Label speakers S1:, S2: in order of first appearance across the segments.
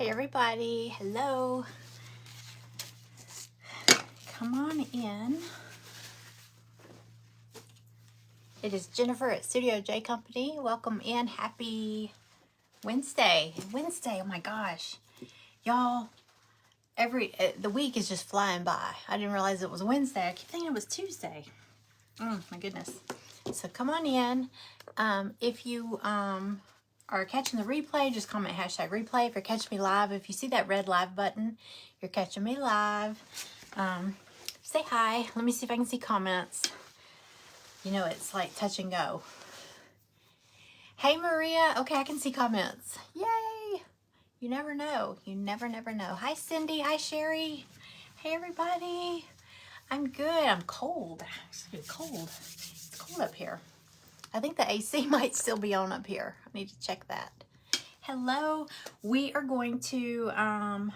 S1: Hey everybody, hello. Come on in. It is Jennifer at Studio J Company. Welcome in. Happy Wednesday. Oh my gosh. Y'all, the week is just flying by. I didn't realize it was Wednesday. I keep thinking it was Tuesday. Oh my goodness. So come on in. If you are catching the replay, just comment hashtag replay. If you're catching me live, if you see that red live button, you're catching me live. Say hi. Let me see if I can see comments. You know, it's like touch and go. Hey Maria. Okay, I can see comments. Yay. You never know. You never know. Hi Cindy. Hi Sherry. Hey everybody. I'm good. I'm cold. It's cold. It's cold up here. I think the AC might still be on up here. I need to check that. Hello. We are going to, I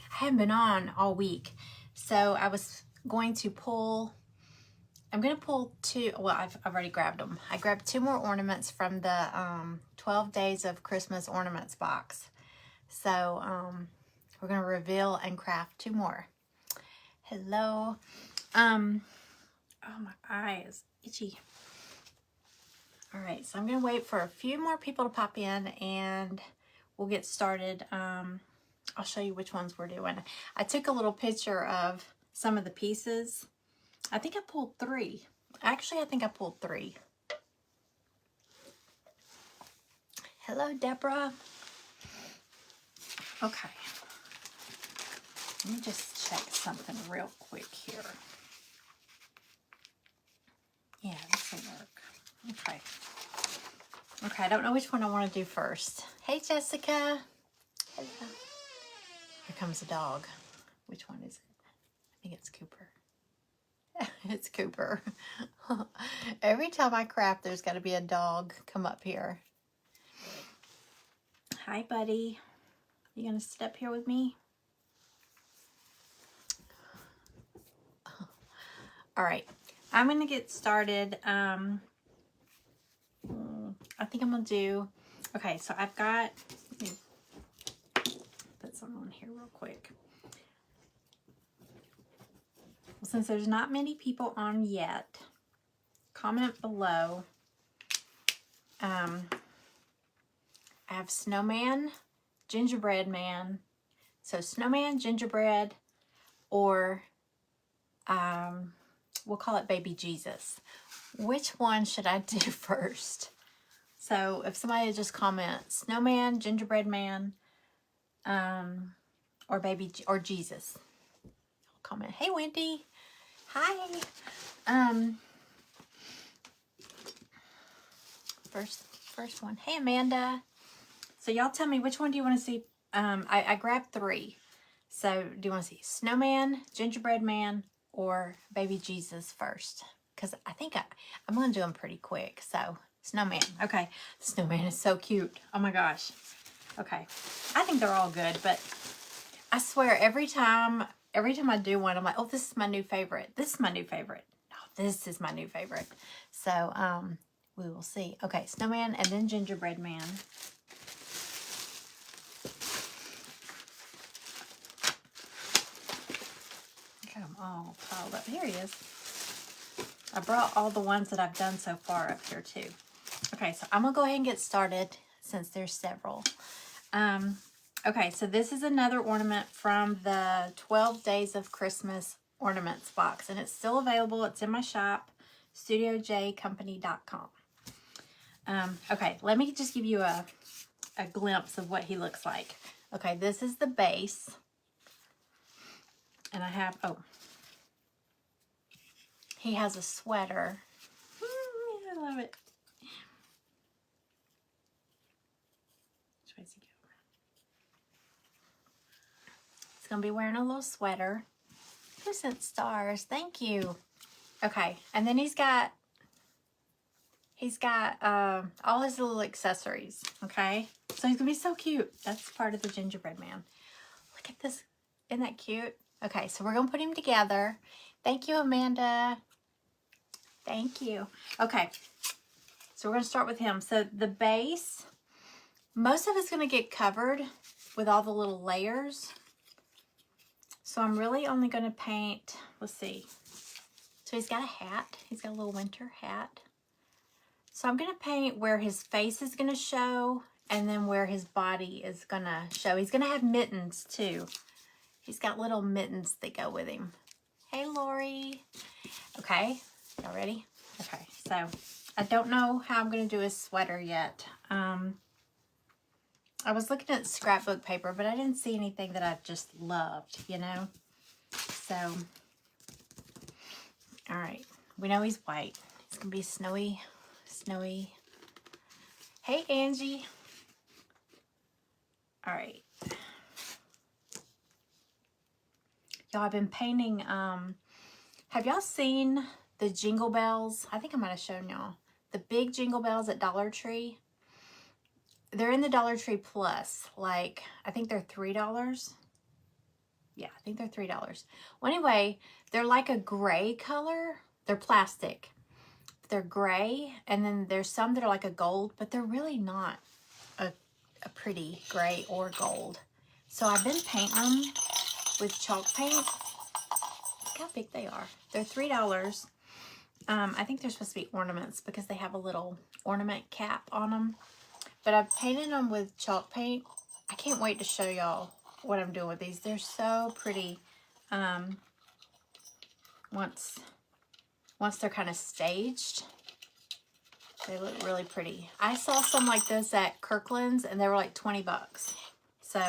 S1: haven't been on all week. So I was going to pull, I'm going to pull two, well, I've already grabbed them. I grabbed two more ornaments from the 12 Days of Christmas Ornaments box. So we're going to reveal and craft two more. Hello. Oh, my eye is itchy. All right, so I'm going to wait for a few more people to pop in and we'll get started. I'll show you which ones we're doing. I took a little picture of some of the pieces. I think I pulled three. Actually, I think I pulled three. Hello, Deborah. Okay. Let me just check something real quick here. Yeah, this will work. Okay. Okay, I don't know which one I want to do first. Hey, Jessica. Hello. Here comes a dog. Which one is it? I think it's Cooper. It's Cooper. Every time I craft, there's got to be a dog come up here. Hi, buddy. You going to sit up here with me? All right. I'm going to get started. I think I'm going to do... Okay, so I've got... Let me put something on here real quick. Well, since there's not many people on yet, comment below. I have snowman, gingerbread man. So snowman, gingerbread, or we'll call it baby Jesus. Which one should I do first? So if somebody just comments snowman, gingerbread man, or baby or Jesus, I'll comment. Hey Wendy, hi. First one. Hey Amanda. So y'all tell me which one do you want to see? I grabbed three. So do you want to see snowman, gingerbread man, or baby Jesus first? Because I think I'm going to do them pretty quick. So snowman. Okay. Snowman is so cute. Oh my gosh. Okay. I think they're all good, but I swear every time I do one, I'm like, oh, this is my new favorite. This is my new favorite. No, this is my new favorite. So we will see. Okay. Snowman and then gingerbread man. Them all piled up. Here he is. I brought all the ones that I've done so far up here too. Okay, so I'm gonna go ahead and get started since there's several. Okay, so this is another ornament from the 12 Days of Christmas Ornaments box, and it's still available. It's in my shop, studiojcompany.com. Okay, let me just give you a glimpse of what he looks like. Okay, this is the base. And I have, oh, he has a sweater. I love it. Which way is he going? He's going to be wearing a little sweater. Who sent stars? Thank you. Okay, and then he's got all his little accessories, okay? So he's going to be so cute. That's part of the gingerbread man. Look at this. Isn't that cute? Okay, so we're going to put him together. Thank you, Amanda. Thank you. Okay, so we're going to start with him. So the base, most of it's going to get covered with all the little layers. So I'm really only going to paint, let's see. So he's got a hat. He's got a little winter hat. So I'm going to paint where his face is going to show and then where his body is going to show. He's going to have mittens too. He's got little mittens that go with him. Hey, Lori. Okay, y'all ready? Okay, so I don't know how I'm going to do his sweater yet. I was looking at scrapbook paper, but I didn't see anything that I just loved, you know? So, all right. We know he's white. It's going to be snowy, snowy. Hey, Angie. All right. Y'all, I've been painting, have y'all seen the Jingle Bells? I think I might have shown y'all. The big Jingle Bells at Dollar Tree. They're in the Dollar Tree Plus. Like, I think they're $3. Yeah, I think they're $3. Well, anyway, they're like a gray color. They're plastic. They're gray. And then there's some that are like a gold, but they're really not a pretty gray or gold. So I've been painting them with chalk paint. Look how big they are. They're $3. I think they're supposed to be ornaments because they have a little ornament cap on them. But I've painted them with chalk paint. I can't wait to show y'all what I'm doing with these. They're so pretty. Once they're kind of staged, they look really pretty. I saw some like this at Kirkland's and they were like 20 bucks. So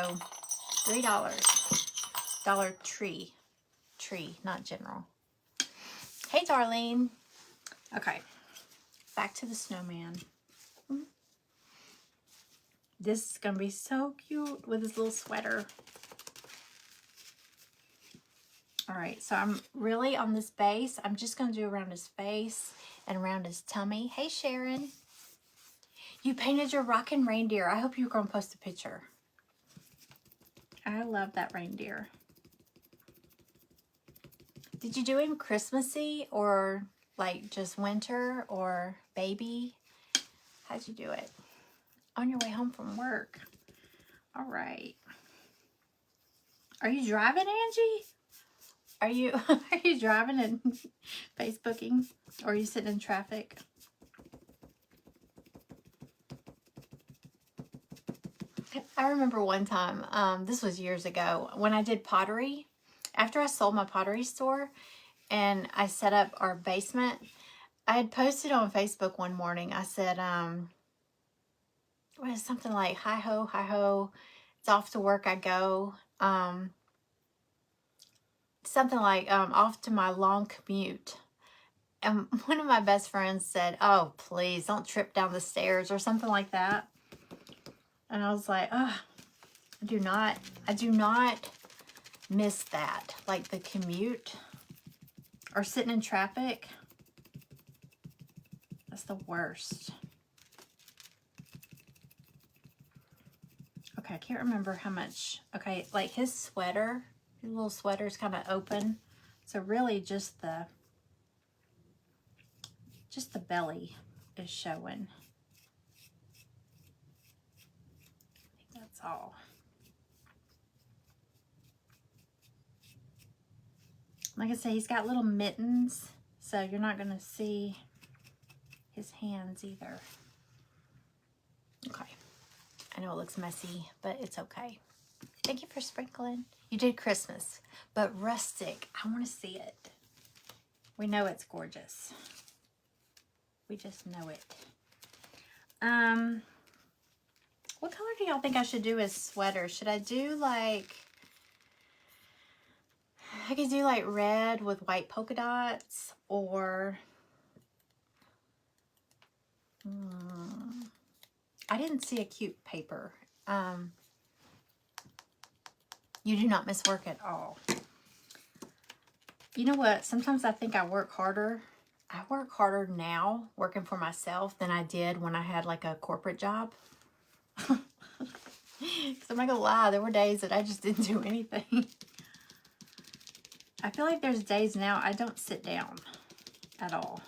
S1: $3. Dollar Tree, not General. Hey, Darlene. Okay, back to the snowman. This is going to be so cute with his little sweater. All right, so I'm really on this base. I'm just going to do around his face and around his tummy. Hey, Sharon. You painted your rockin' reindeer. I hope you're going to post a picture. I love that reindeer. Did you do him Christmassy or like just winter or baby? How'd you do it? On your way home from work. All right. Are you driving, Angie? Are you driving and Facebooking? Or are you sitting in traffic? I remember one time, this was years ago, when I did pottery. After I sold my pottery store and I set up our basement, I had posted on Facebook one morning. I said, what is something like, hi ho, it's off to work I go. Something like, off to my long commute. And one of my best friends said, oh, please don't trip down the stairs or something like that. And I was like, oh, I do not miss that. Like the commute or sitting in traffic. That's the worst. Okay, I can't remember how much. Okay, like his sweater, his little sweater is kind of open. So really just the belly is showing. I think that's all. Like I say, he's got little mittens, so you're not going to see his hands either. Okay. I know it looks messy, but it's okay. Thank you for sprinkling. You did Christmas, but rustic. I want to see it. We know it's gorgeous. We just know it. What color do y'all think I should do his sweater? Should I do like... I could do like red with white polka dots, or... I didn't see a cute paper. You do not miss work at all. You know what? Sometimes I think I work harder. I work harder now working for myself than I did when I had like a corporate job. Because I'm not gonna lie, there were days that I just didn't do anything. I feel like there's days now I don't sit down at all.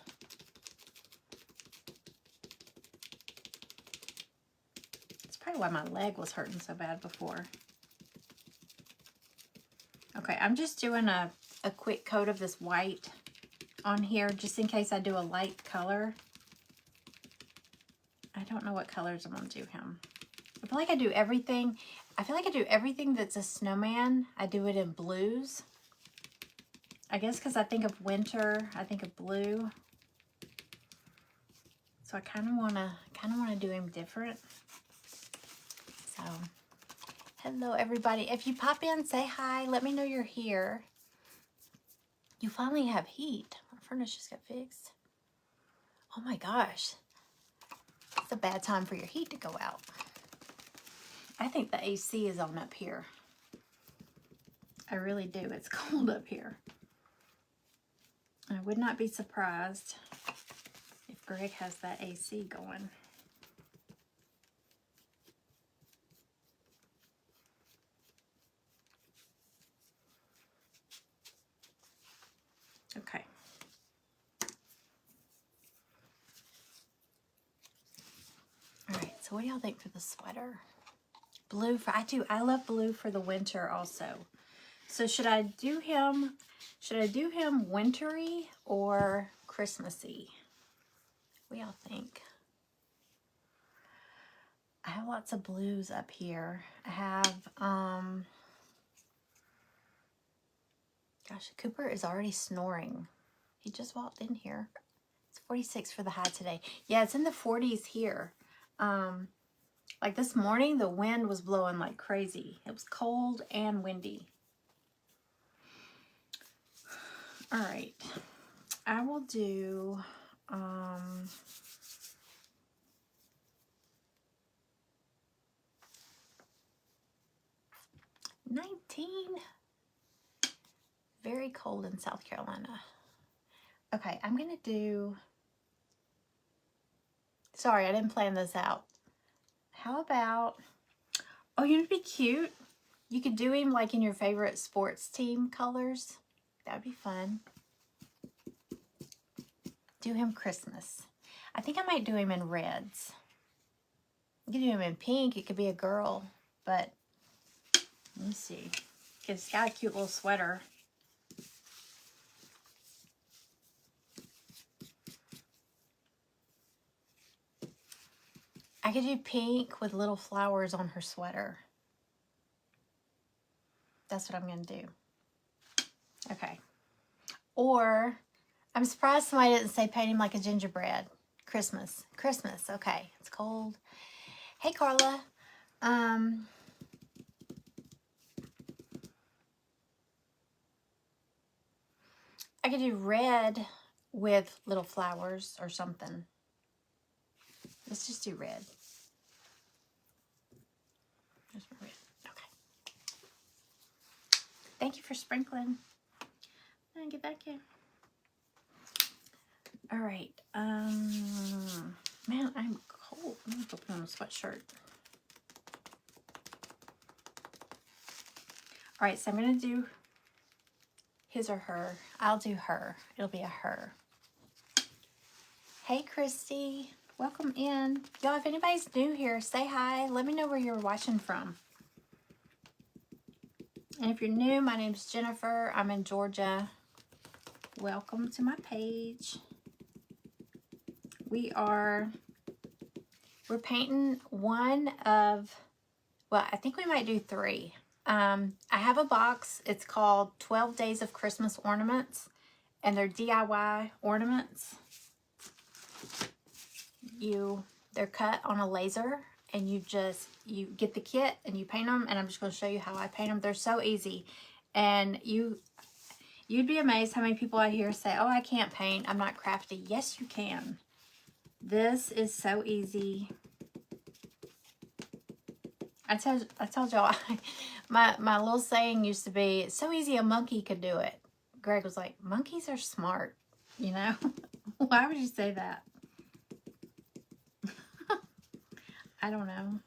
S1: That's probably why my leg was hurting so bad before. Okay, I'm just doing a quick coat of this white on here just in case I do a light color. I don't know what colors I'm going to do him. I feel like I do everything. I feel like I do everything that's a snowman. I do it in blues. I guess because I think of winter, I think of blue. So I kind of want to do him different. So, hello everybody. If you pop in, say hi. Let me know you're here. You finally have heat. Our furnace just got fixed. Oh my gosh. It's a bad time for your heat to go out. I think the AC is on up here. I really do. It's cold up here. I would not be surprised if Greg has that AC going. Okay. All right, so what do y'all think for the sweater? Blue for, I love blue for the winter also. So should I do him wintry or Christmassy? What do y'all think? I have lots of blues up here. I have, gosh, Cooper is already snoring. He just walked in here. It's 46 for the high today. Yeah, it's in the 40s here. Like this morning, the wind was blowing like crazy. It was cold and windy. All right. I will do, 19. Very cold in South Carolina. Okay, I'm going to do... Sorry, I didn't plan this out. How about... Oh, you know what'd be cute? You could do him like in your favorite sports team colors. That would be fun. Do him Christmas. I think I might do him in reds. You could do him in pink. It could be a girl. But, let me see. Because he's got a cute little sweater. I could do pink with little flowers on her sweater. That's what I'm going to do. Okay. Or, I'm surprised somebody didn't say paint him like a gingerbread. Christmas. Christmas. Okay. It's cold. Hey, Carla. I could do red with little flowers or something. Let's just do red. Just red. Okay. Thank you for sprinkling. Thank you, thank you. All right. Man, I'm cold. I'm gonna put on a sweatshirt. All right, so I'm gonna do his or her. I'll do her. It'll be a her. Hey, Christy. Welcome in. Y'all, if anybody's new here, say hi. Let me know where you're watching from. And if you're new, my name's Jennifer. I'm in Georgia. Welcome to my page. We're painting one of, well, I think we might do 3. I have a box. It's called 12 Days of Christmas Ornaments, and they're DIY ornaments. They're cut on a laser, and you get the kit and you paint them, and I'm just going to show you how I paint them. They're so easy, and you'd be amazed how many people out here say, oh, I can't paint, I'm not crafty. Yes, you can. This is so easy. I told y'all, my little saying used to be, it's so easy a monkey could do it. Greg was like, monkeys are smart, you know? Why would you say that? I don't know.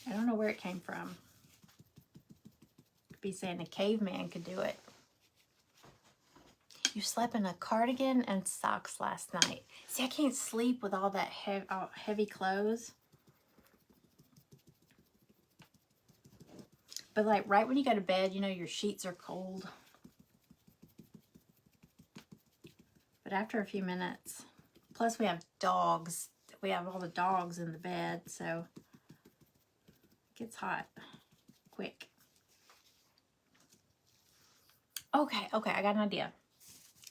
S1: I don't know where it came from. Could be saying a caveman could do it. You slept in a cardigan and socks last night. See, I can't sleep with all that heavy clothes. But like right when you go to bed, you know, your sheets are cold. But after a few minutes, plus we have dogs. We have all the dogs in the bed, so it gets hot quick. Okay, I got an idea.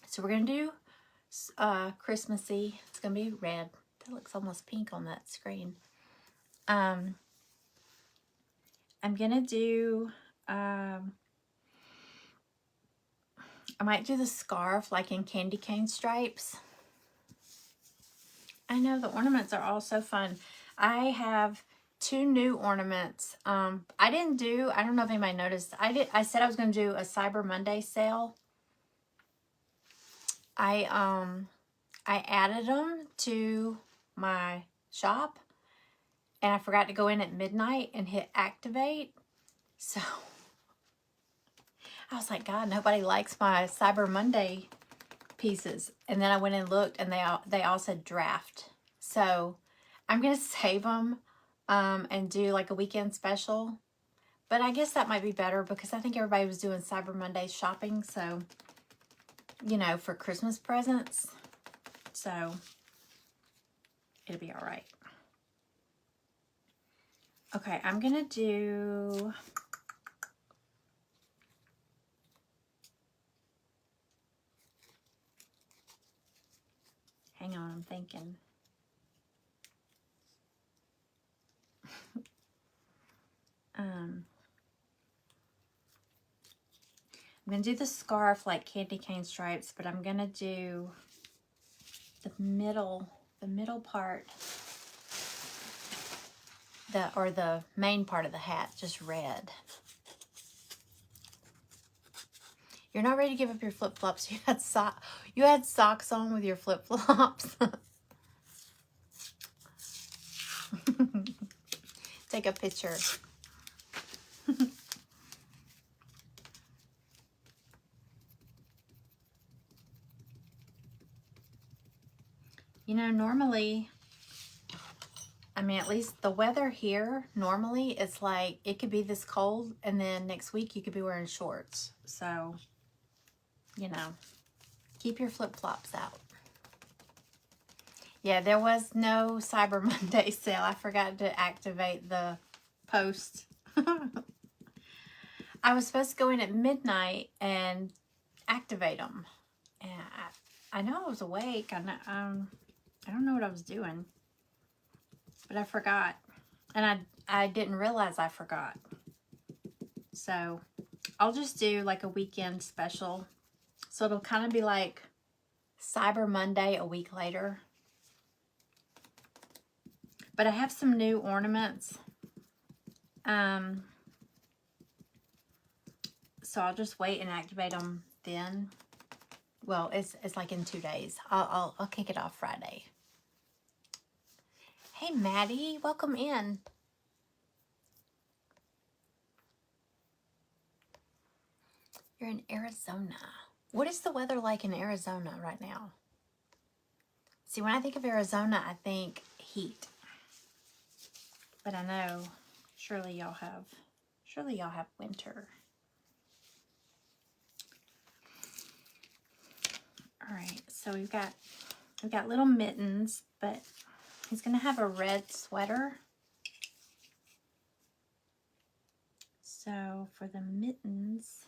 S1: So we're going to do Christmassy. It's going to be red. That looks almost pink on that screen. I'm going to do, I might do the scarf like in candy cane stripes. I know the ornaments are all so fun. I have 2 new ornaments. I don't know if anybody noticed. I said I was going to do a Cyber Monday sale. I added them to my shop, and I forgot to go in at midnight and hit activate. So I was like, God, nobody likes my Cyber Monday pieces. And then I went and looked, and they all said draft. So I'm gonna save them and do like a weekend special. But I guess that might be better because I think everybody was doing Cyber Monday shopping. So, you know, for Christmas presents. So it'll be all right. Okay, I'm gonna do, hang on, I'm thinking. I'm gonna do the scarf like candy cane stripes, but I'm gonna do the middle part, the main part of the hat, just red. You're not ready to give up your flip-flops. You had socks on with your flip-flops. Take a picture. You know, normally, I mean, at least the weather here, normally it's like, it could be this cold, and then next week you could be wearing shorts. So, you know, keep your flip-flops out. Yeah, there was no Cyber Monday sale. I forgot to activate the post. I was supposed to go in at midnight and activate them. And I know I was awake. I don't know what I was doing. But I forgot. And I didn't realize I forgot. So I'll just do like a weekend special. So it'll kind of be like Cyber Monday a week later. But I have some new ornaments. So I'll just wait and activate them then. Well, it's like in 2 days. I'll kick it off Friday. Hey, Maddie, welcome in. You're in Arizona. What is the weather like in Arizona right now? See, when I think of Arizona, I think heat. But I know surely y'all have winter. All right, so we've got little mittens, but he's gonna have a red sweater. So for the mittens,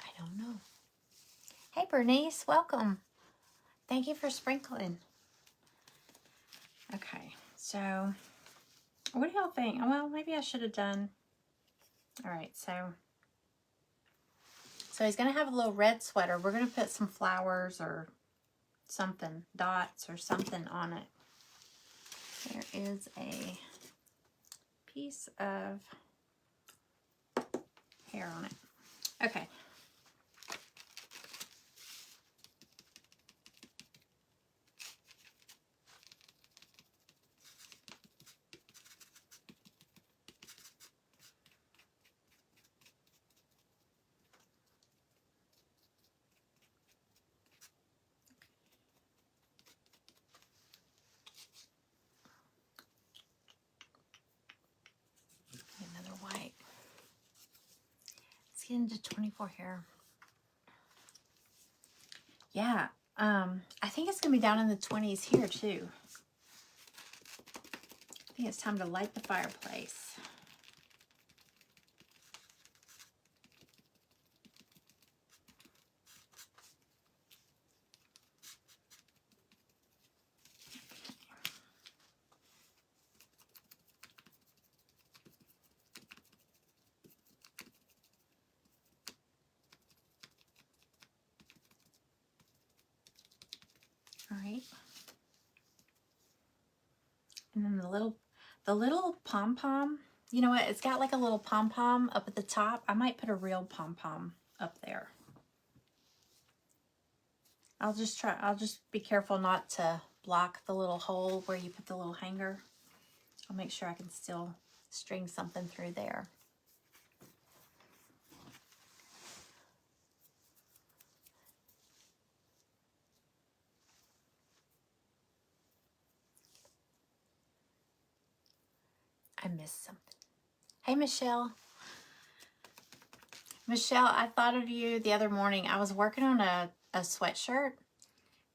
S1: I don't know. Hey Bernice, welcome. Thank you for sprinkling. Okay, so what do y'all think? Well, maybe I should have done. All right, so he's gonna have a little red sweater. We're gonna put some flowers or something, dots or something on it. There is a piece of hair on it. Okay. Let's get into 24 here. Yeah, I think it's going to be down in the 20s here, too. I think it's time to light the fireplace. All right. And then the little pom-pom, you know what? It's got like a little pom-pom up at the top. I might put a real pom-pom up there. I'll just be careful not to block the little hole where you put the little hanger. I'll make sure I can still string something through there. I missed something. Hey, Michelle. Michelle, I thought of you the other morning. I was working on a sweatshirt,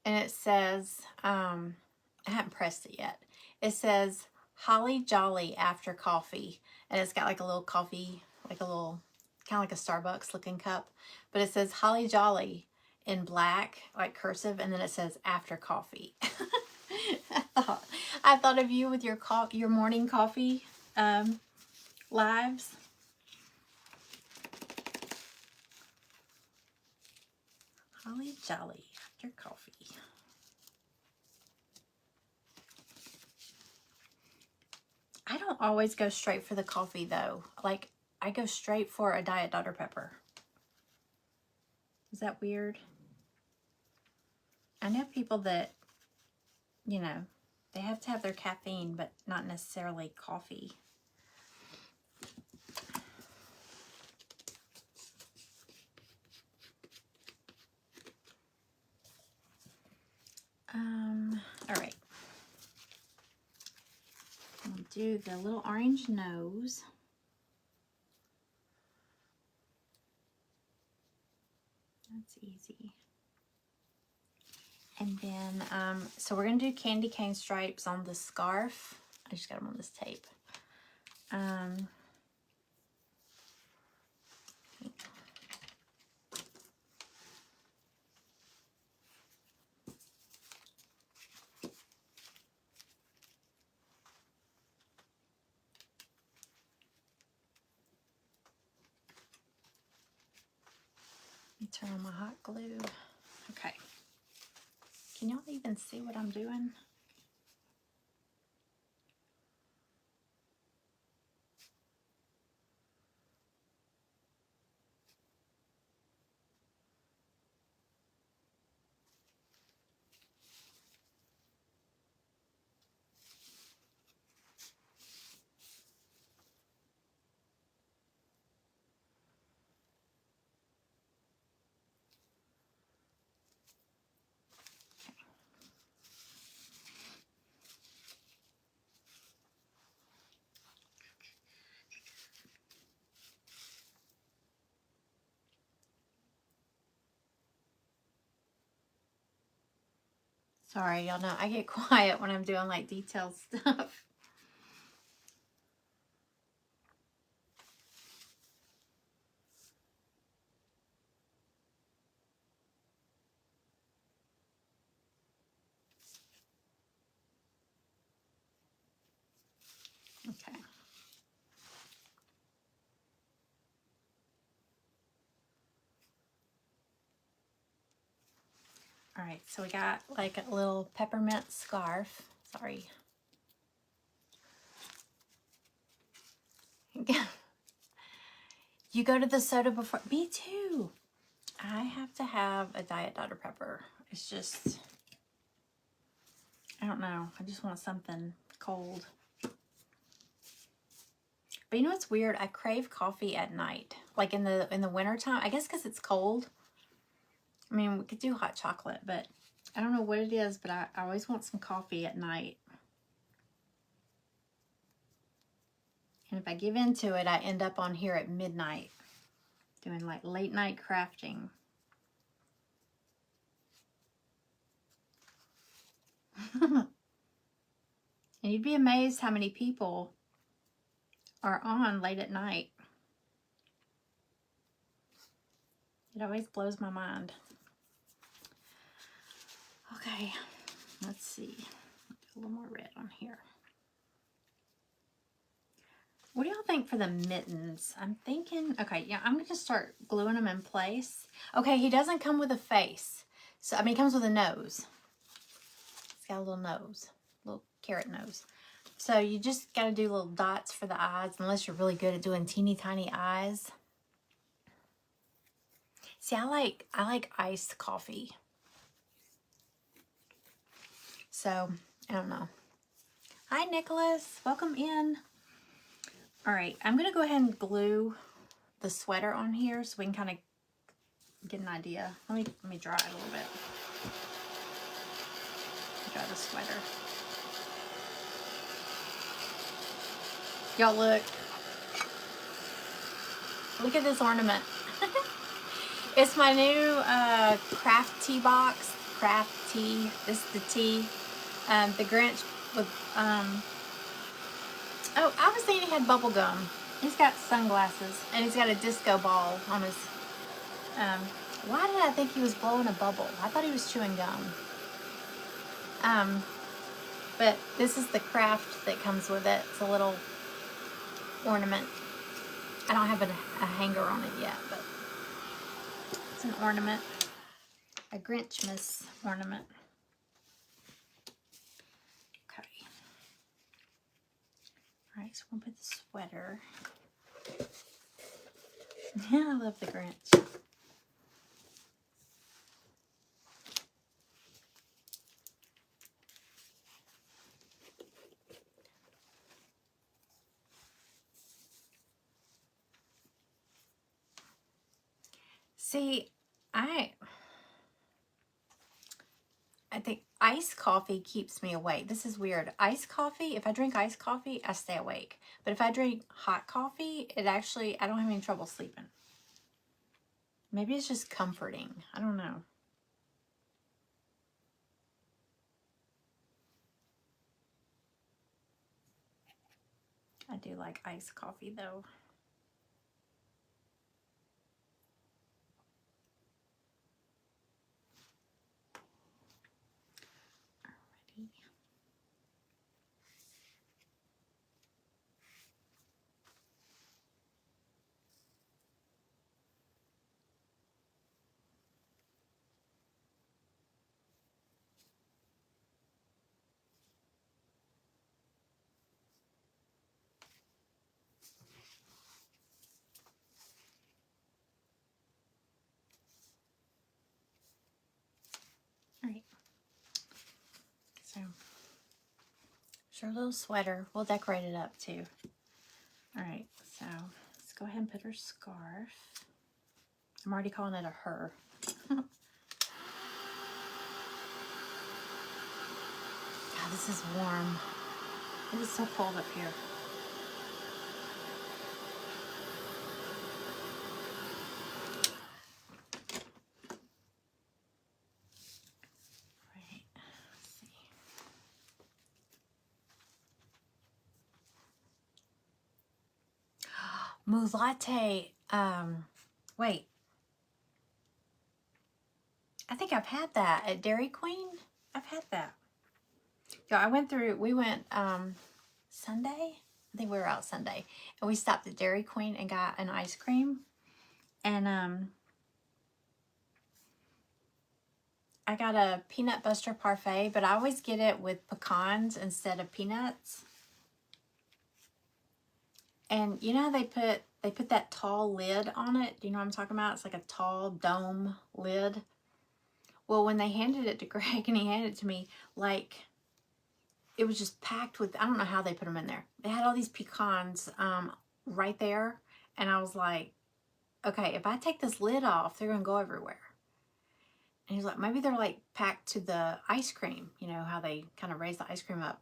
S1: and it says, I haven't pressed it yet. It says, Holly Jolly after coffee. And it's got like a little coffee, like a little, kind of like a Starbucks looking cup. But it says Holly Jolly in black, like cursive, and then it says after coffee. I thought of you with your morning coffee lives. Holly Jolly after coffee. I don't always go straight for the coffee though. Like, I go straight for a Diet Dr. Pepper. Is that weird? I know people that, you know, they have to have their caffeine, but not necessarily coffee. All right. I'll do the little orange nose. That's easy. And then, so we're going to do candy cane stripes on the scarf. I just got them on this tape. Let me turn on my hot glue. Okay. Can y'all even see what I'm doing? Sorry, y'all know I get quiet when I'm doing like detailed stuff. Okay. All right, so we got like a little peppermint scarf. Sorry. You go to the soda before? Me too. I have to have a Diet Dr. Pepper. It's just, I don't know. I just want something cold. But you know what's weird? I crave coffee at night. Like in the winter time. I guess because it's cold. I mean, we could do hot chocolate, but I don't know what it is, but I always want some coffee at night. And if I give into it, I end up on here at midnight. Doing like late night crafting. And you'd be amazed how many people are on late at night. It always blows my mind. Okay, let's see. A little more red on here. What do y'all think for the mittens? I'm thinking, okay, yeah, I'm going to start gluing them in place. Okay, he doesn't come with a face. So, I mean, he comes with a nose. He's got a little nose, little carrot nose. So you just got to do little dots for the eyes, unless you're really good at doing teeny tiny eyes. See, I like iced coffee. So, I don't know. Hi, Nicholas. Welcome in. All right, I'm going to go ahead and glue the sweater on here so we can kind of get an idea. Let me dry it a little bit. Dry the sweater. Y'all look. Look at this ornament. It's my new craft tea box. Craft tea. This is the tea. The Grinch with oh, I was thinking he had bubble gum. He's got sunglasses and he's got a disco ball on his why did I think he was blowing a bubble? I thought he was chewing gum. But this is the craft that comes with it. It's a little ornament. I don't have a hanger on it yet, but it's an ornament. A Grinchmas ornament. Okay. Alright, so we'll put the sweater. Yeah, I love the Grinch. See, I think iced coffee keeps me awake. This is weird. Iced coffee, if I drink iced coffee, I stay awake. But if I drink hot coffee, I don't have any trouble sleeping. Maybe it's just comforting. I don't know. I do like iced coffee though. Alrighty. Alright. So, her little sweater. We'll decorate it up too. Alright, so let's go ahead and put her scarf. I'm already calling it a her. God, this is warm. It is so cold up here. Right, let's see. Moo latte. Wait. I think I've had that at Dairy Queen. I've had that. Yeah, we went Sunday. I think we were out Sunday. And we stopped at Dairy Queen and got an ice cream. And I got a peanut butter parfait, but I always get it with pecans instead of peanuts. And you know how they put that tall lid on it? Do you know what I'm talking about? It's like a tall dome lid. Well, when they handed it to Greg and he handed it to me, like, it was just packed with, I don't know how they put them in there. They had all these pecans right there. And I was like, okay, if I take this lid off, they're going to go everywhere. And he's like, maybe they're like packed to the ice cream. You know, how they kind of raise the ice cream up.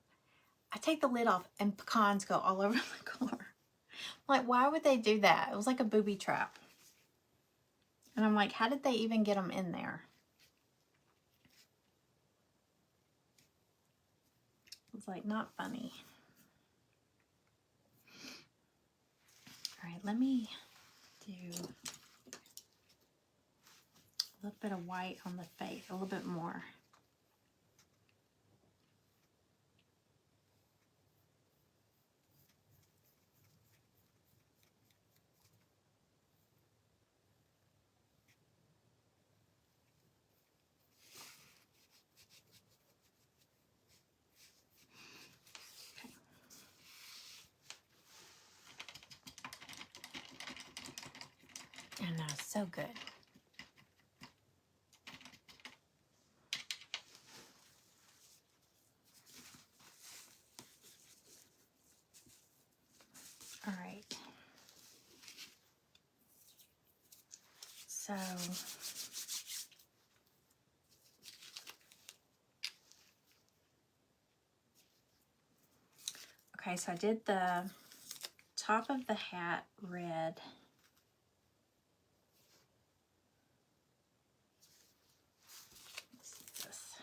S1: I take the lid off and pecans go all over the car. Like, why would they do that? It was like a booby trap. And I'm like, how did they even get them in there? It's like not funny. All right, let me do a little bit of white on the face, a little bit more. I know, so good. All right. So, okay, so I did the top of the hat red. What's this?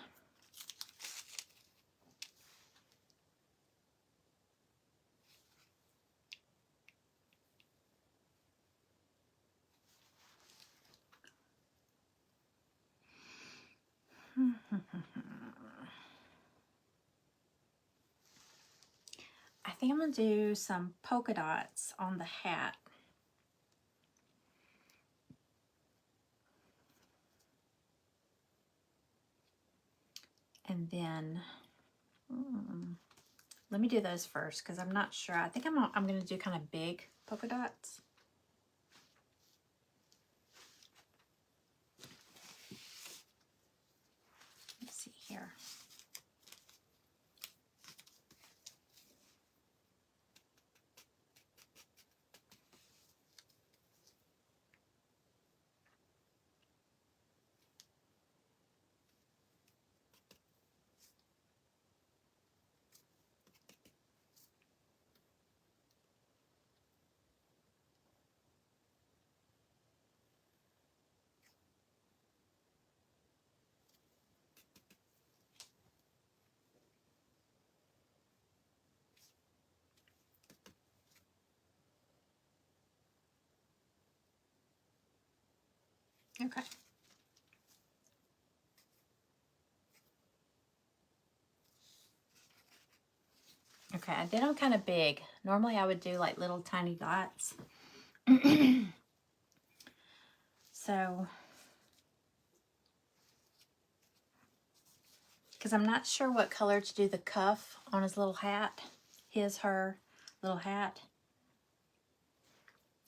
S1: I think I'm going to do some polka dots on the hat. And then, let me do those first because I'm not sure. I think I'm going to do kind of big polka dots. Let's see here. Okay. Okay, I did them kind of big. Normally I would do like little tiny dots. So, because I'm not sure what color to do the cuff on his little hat. Her little hat.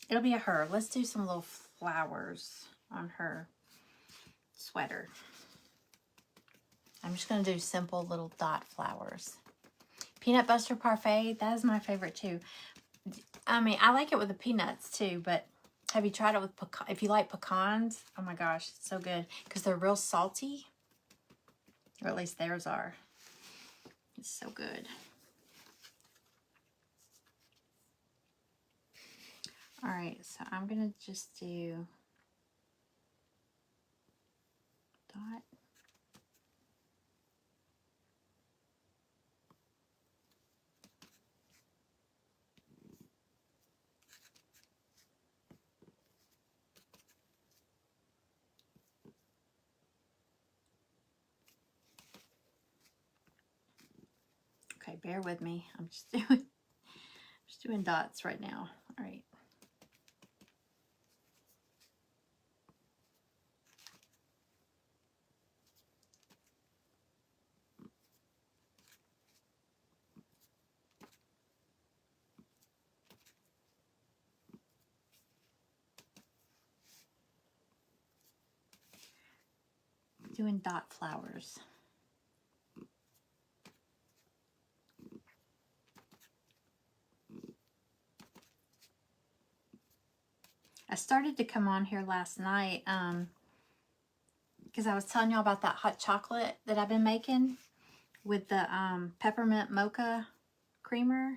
S1: It'll be a her. Let's do some little flowers on her sweater. I'm just going to do simple little dot flowers. Peanut butter parfait, that is my favorite too. I mean, I like it with the peanuts too, but have you tried it with pecan? If you like pecans, oh my gosh, it's so good because they're real salty, or at least theirs are. It's so good. All right, so I'm gonna just do dot. Okay, bear with me. I'm just doing dots right now. All right. Doing dot flowers. I started to come on here last night because I was telling y'all about that hot chocolate that I've been making with the peppermint mocha creamer.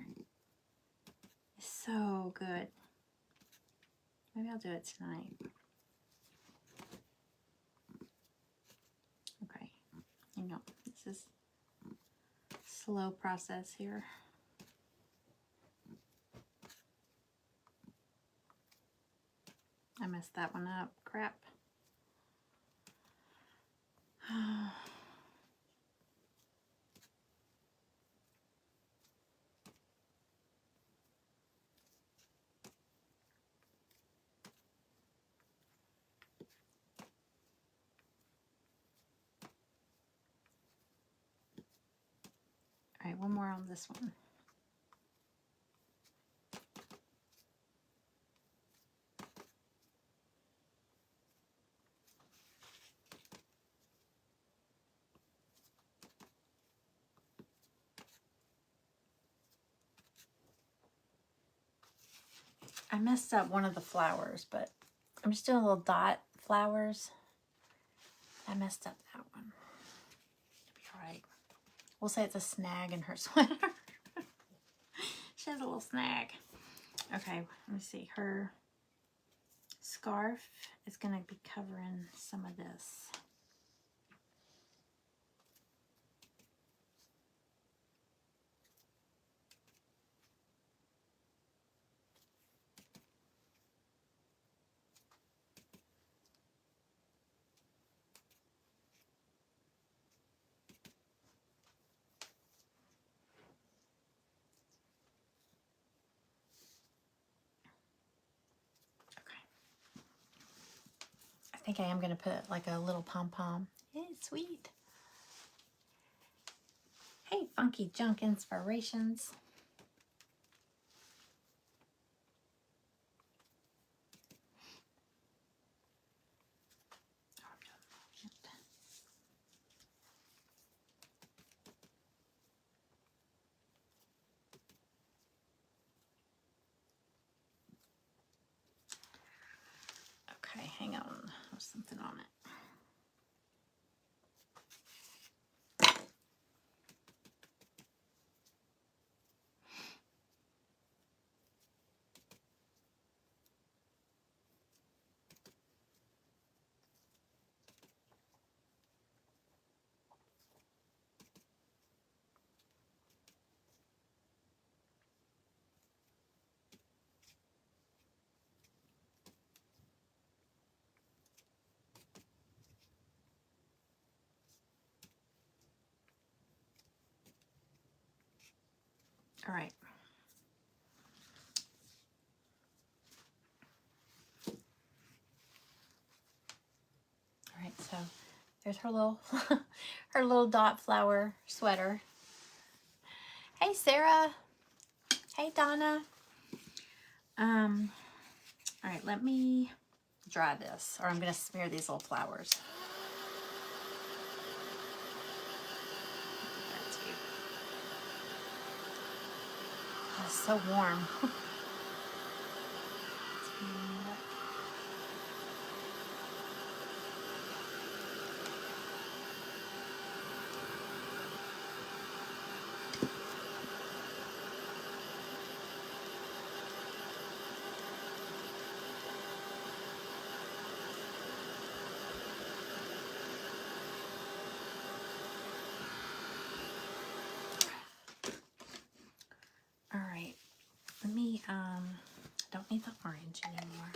S1: It's so good. Maybe I'll do it tonight. Hang on, this is slow process here. I messed that one up. Crap. All right, one more on this one. I messed up one of the flowers, but I'm just doing little dot flowers. I messed up that one. It'll be all right. We'll say it's a snag in her sweater. She has a little snag. Okay, let me see. Her scarf is going to be covering some of this. I think I am going to put like a little pom-pom. It's sweet. Hey, Funky Junk Inspirations. Okay, hang on. There's something on it. All right. All right, so there's her little her little dot flower sweater. Hey, Sarah. Hey, Donna. All right, let me dry this, or I'm going to smear these little flowers. That's cute. Oh, it's so warm. All right, let me, I don't need the orange anymore.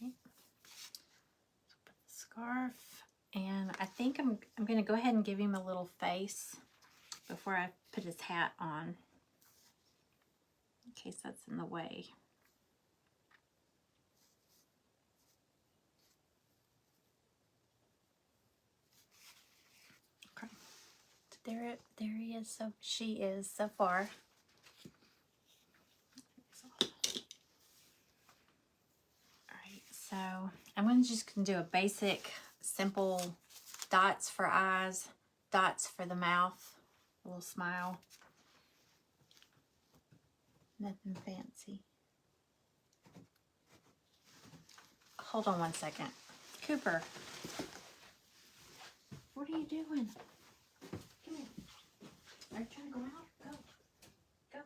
S1: Okay. Put the scarf, and I think I'm going to go ahead and give him a little face before I put his hat on, in case that's in the way. Okay. There he is. So she is so far. Alright, so I'm just gonna do a basic, simple dots for eyes, dots for the mouth, a little smile. Nothing fancy. Hold on one second. Cooper, what are you doing? Come here. Are you trying to go out? Go. Go.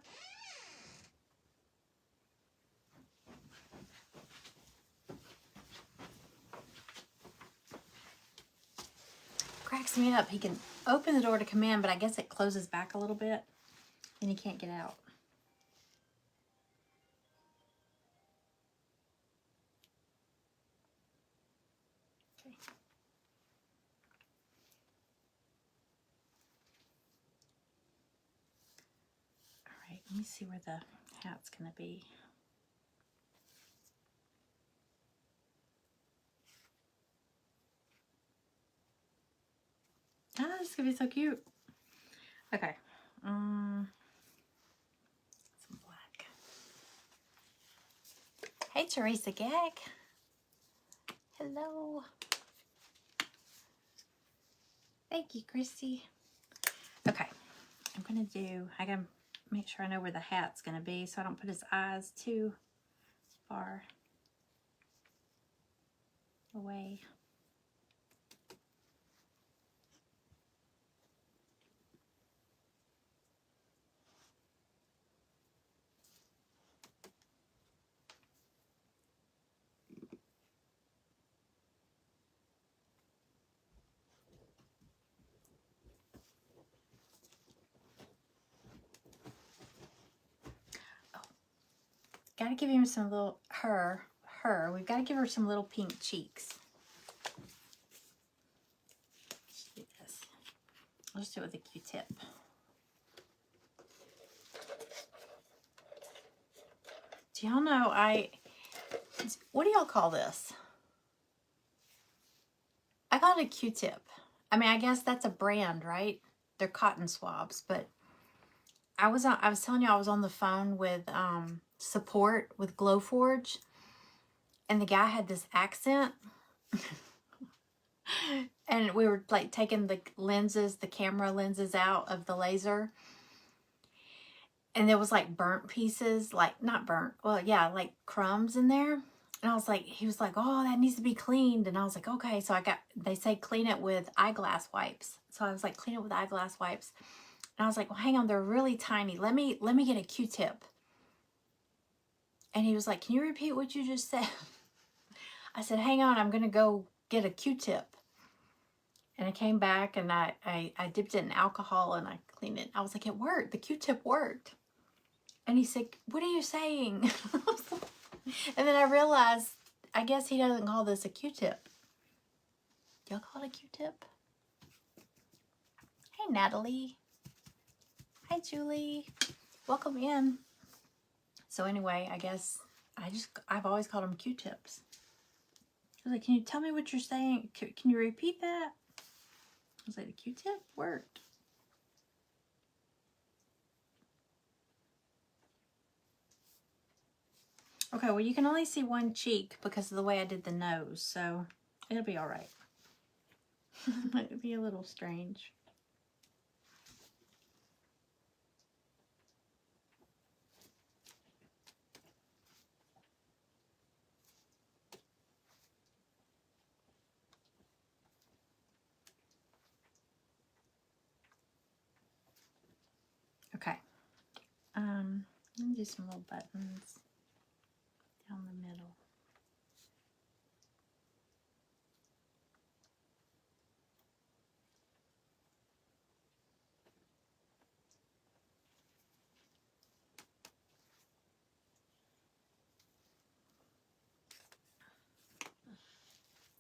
S1: Cracks me up. He can open the door to come in, but I guess it closes back a little bit and he can't get out. Okay. All right, let me see where the hat's going to be. Oh, this is going to be so cute. Okay. Some black. Hey, Teresa Gag. Hello. Thank you, Christy. Okay. I'm going to make sure I know where the hat's going to be so I don't put his eyes too far away. Got to give him some little, we've got to give her some little pink cheeks. Let's do this. I'll just do it with a Q-tip. Do y'all know, what do y'all call this? I call it a Q-tip. I mean, I guess that's a brand, right? They're cotton swabs, but I was telling you I was on the phone with support with Glowforge, and the guy had this accent. And we were like taking the lenses, the camera lenses out of the laser. And there was like burnt pieces, like not burnt, well, yeah, like crumbs in there. And I was like, he was like, oh, that needs to be cleaned. And I was like, okay. So they say clean it with eyeglass wipes. So I was like, clean it with eyeglass wipes. And I was like, well, hang on, they're really tiny. Let me get a Q-tip. And he was like, can you repeat what you just said? I said, hang on, I'm going to go get a Q-tip. And I came back and I dipped it in alcohol and I cleaned it. I was like, it worked. The Q-tip worked. And he said, what are you saying? And then I realized, I guess he doesn't call this a Q-tip. Y'all call it a Q-tip? Hey, Natalie. Hi, Julie. Welcome in. So anyway, I guess I've always called them Q-tips. I was like, can you tell me what you're saying? Can you repeat that? I was like, the Q-tip worked. Okay, well, you can only see one cheek because of the way I did the nose, so it'll be all right. It'll be a little strange. Okay. Let me do some little buttons down the middle.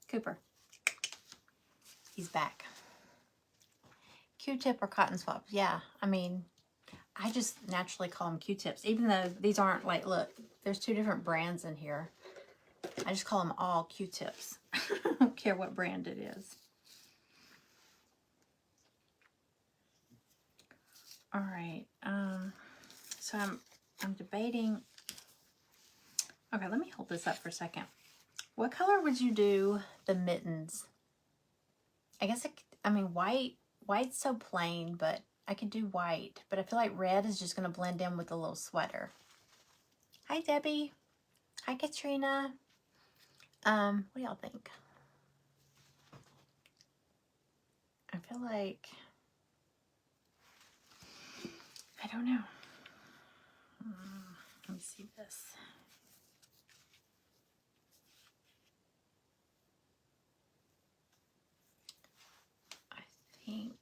S1: Cooper. He's back. Q-tip or cotton swabs. Yeah, I mean, I just naturally call them Q-tips, even though these aren't like, look, there's two different brands in here. I just call them all Q-tips. I don't care what brand it is. All right. So I'm debating. Okay, let me hold this up for a second. What color would you do the mittens? I guess I mean white. White's so plain, but I could do white. But I feel like red is just going to blend in with the little sweater. Hi, Debbie. Hi, Katrina. What do y'all think? I feel like, I don't know. Let me see this. I think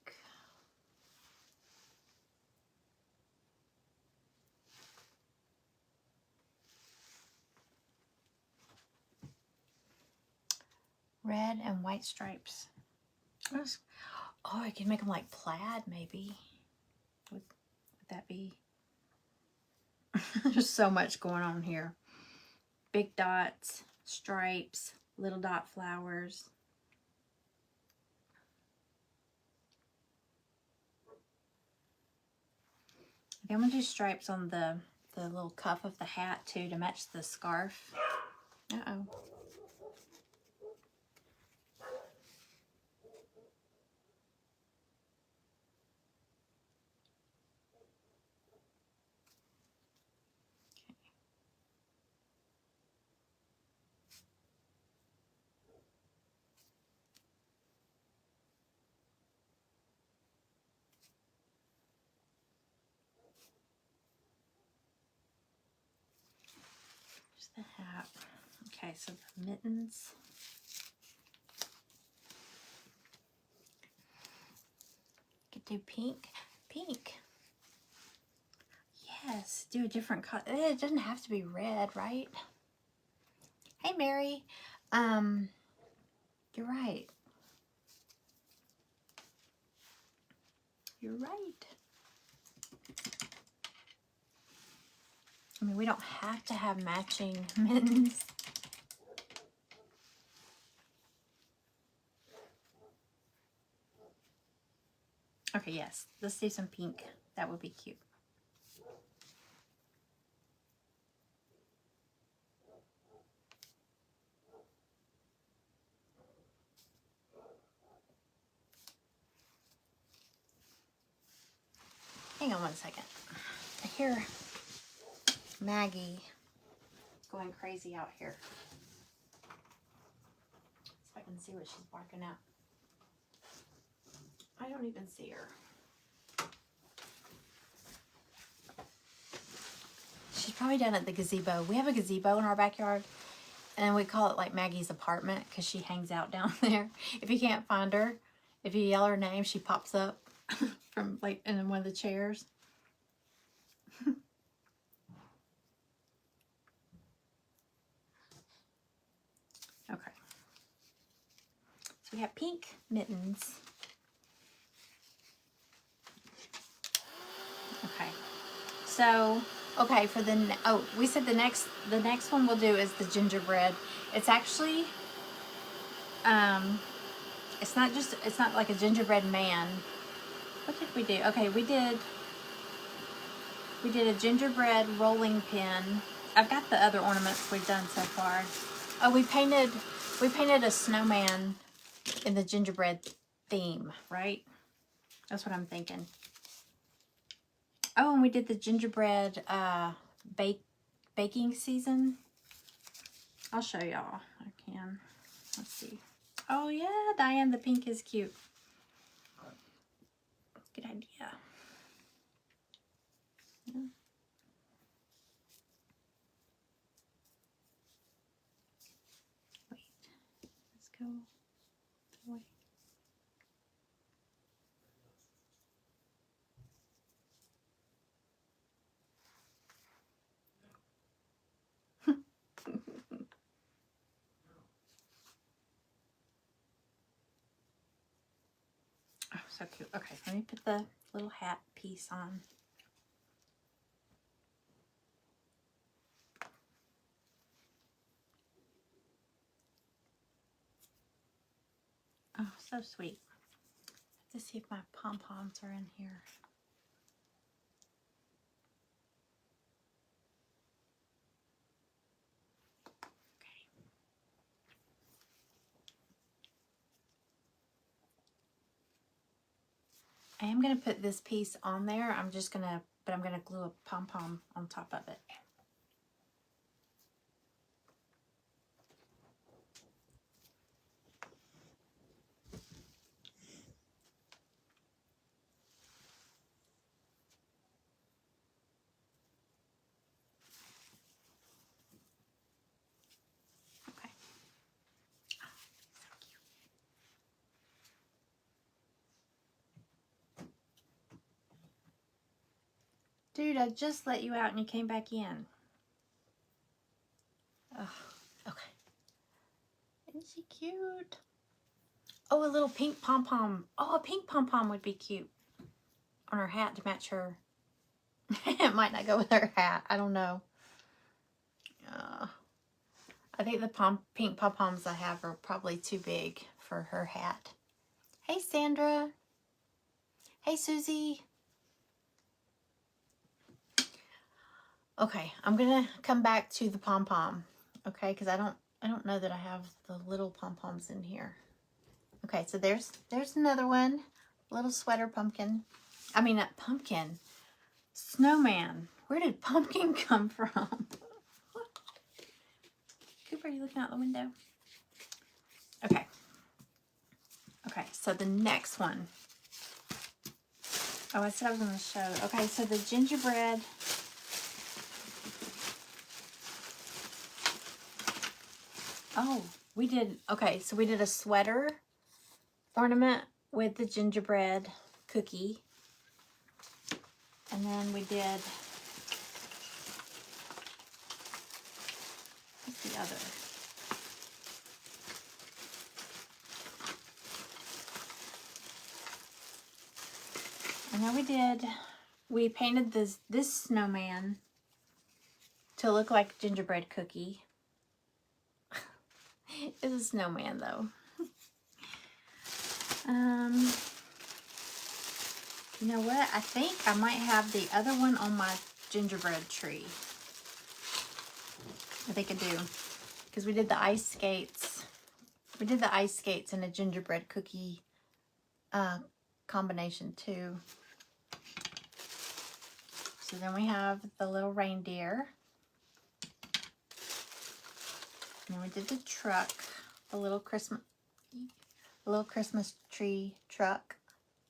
S1: red and white stripes. Oh, I could make them like plaid, maybe. Would that be? There's so much going on here. Big dots, stripes, little dot flowers. I think I'm gonna do stripes on the little cuff of the hat too to match the scarf. Uh-oh. There's the hat. Okay, so the mittens. Could do pink. Pink. Yes, do a different color. It doesn't have to be red, right? Hey, Mary. You're right. You're right. I mean, we don't have to have matching mittens. Okay, yes. Let's do some pink. That would be cute. Hang on one second. I hear Maggie going crazy out here. So I can see what she's barking at. I don't even see her. She's probably down at the gazebo. We have a gazebo in our backyard, and we call it like Maggie's apartment because she hangs out down there. If you can't find her, if you yell her name, she pops up from like in one of the chairs. Okay. So we have pink mittens. Okay. So, okay, for the, we said the next one we'll do is the gingerbread. It's actually, it's not like a gingerbread man. What did we do? Okay, we did a gingerbread rolling pin. I've got the other ornaments we've done so far. Oh, we painted a snowman in the gingerbread theme, right? That's what I'm thinking. Oh, and we did the gingerbread baking season. I'll show y'all. I can. Let's see. Oh yeah, Diane, the pink is cute. Good idea. Yeah. Wait, let's go. Wait. Oh, so cute. Okay, let me put the little hat piece on. Oh, so sweet. Let's see if my pom-poms are in here. Okay. I am going to put this piece on there. I'm going to glue a pom-pom on top of it. Dude, I just let you out and you came back in. Oh, okay. Isn't she cute? Oh, a little pink pom-pom. Oh, a pink pom-pom would be cute on her hat to match her. It might not go with her hat. I don't know. I think the pink pom-poms I have are probably too big for her hat. Hey, Sandra. Hey, Susie. Okay, I'm gonna come back to the pom-pom. Okay, because I don't know that I have the little pom-poms in here. Okay, so there's another one. Little sweater pumpkin. I mean, not pumpkin. Snowman. Where did pumpkin come from? Cooper, are you looking out the window? Okay. Okay, so the next one. Oh, I said I was going to show. Okay, so the gingerbread. Oh, we did. Okay, so we did a sweater ornament with the gingerbread cookie. And then we did. What's the other? And then we painted this snowman to look like a gingerbread cookie. It's a snowman though. You know what? I think I might have the other one on my gingerbread tree. I think I do. Because we did the ice skates. We did the ice skates in a gingerbread cookie combination too. So then we have the little reindeer. And we did the truck, the little Christmas tree truck.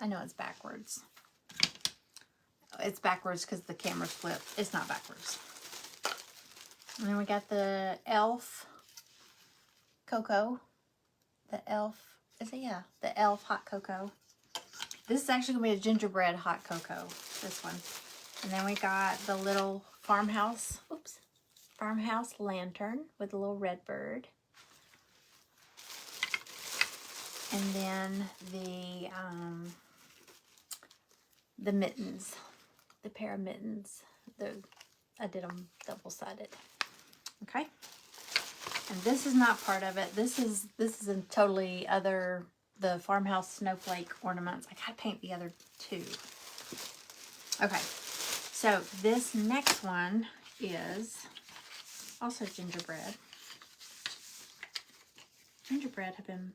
S1: I know it's backwards. It's backwards because the camera's flipped. It's not backwards. And then we got the elf cocoa. The elf, is it? Yeah, the elf hot cocoa. This is actually going to be a gingerbread hot cocoa, this one. And then we got the little farmhouse lantern with a little red bird. And then the mittens, the pair of mittens. I did them double-sided. Okay. And this is not part of it. This is a totally other, the farmhouse snowflake ornaments. I gotta paint the other two. Okay. So this next one is also gingerbread. Gingerbread have been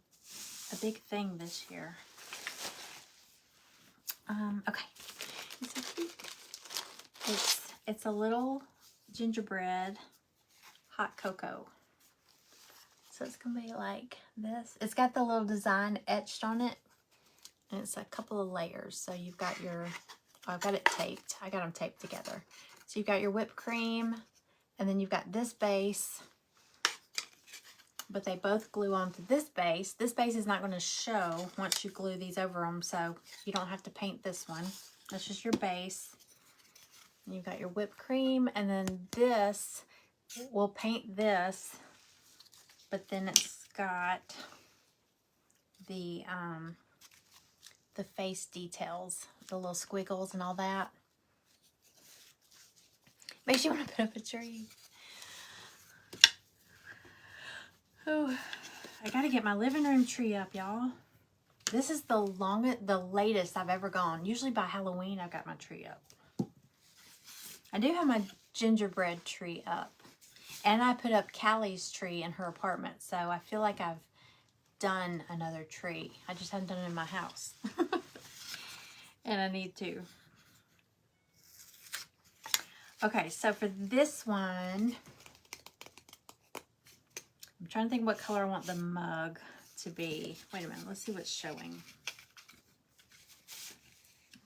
S1: a big thing this year. Okay. It's a little gingerbread hot cocoa. So it's gonna be like this. It's got the little design etched on it. And it's a couple of layers. So you've got your, I've got it taped. I got them taped together. So you've got your whipped cream, and then you've got this base, but they both glue onto this base. This base is not going to show once you glue these over them, so you don't have to paint this one. That's just your base. And you've got your whipped cream, and then this, we'll paint this, but then it's got the face details, the little squiggles and all that. Makes you want to put up a tree. Oh, I gotta get my living room tree up, y'all. This is the latest I've ever gone. Usually by Halloween, I've got my tree up. I do have my gingerbread tree up. And I put up Callie's tree in her apartment, so I feel like I've done another tree. I just haven't done it in my house. And I need to. Okay, so for this one, I'm trying to think what color I want the mug to be. Wait a minute, let's see what's showing.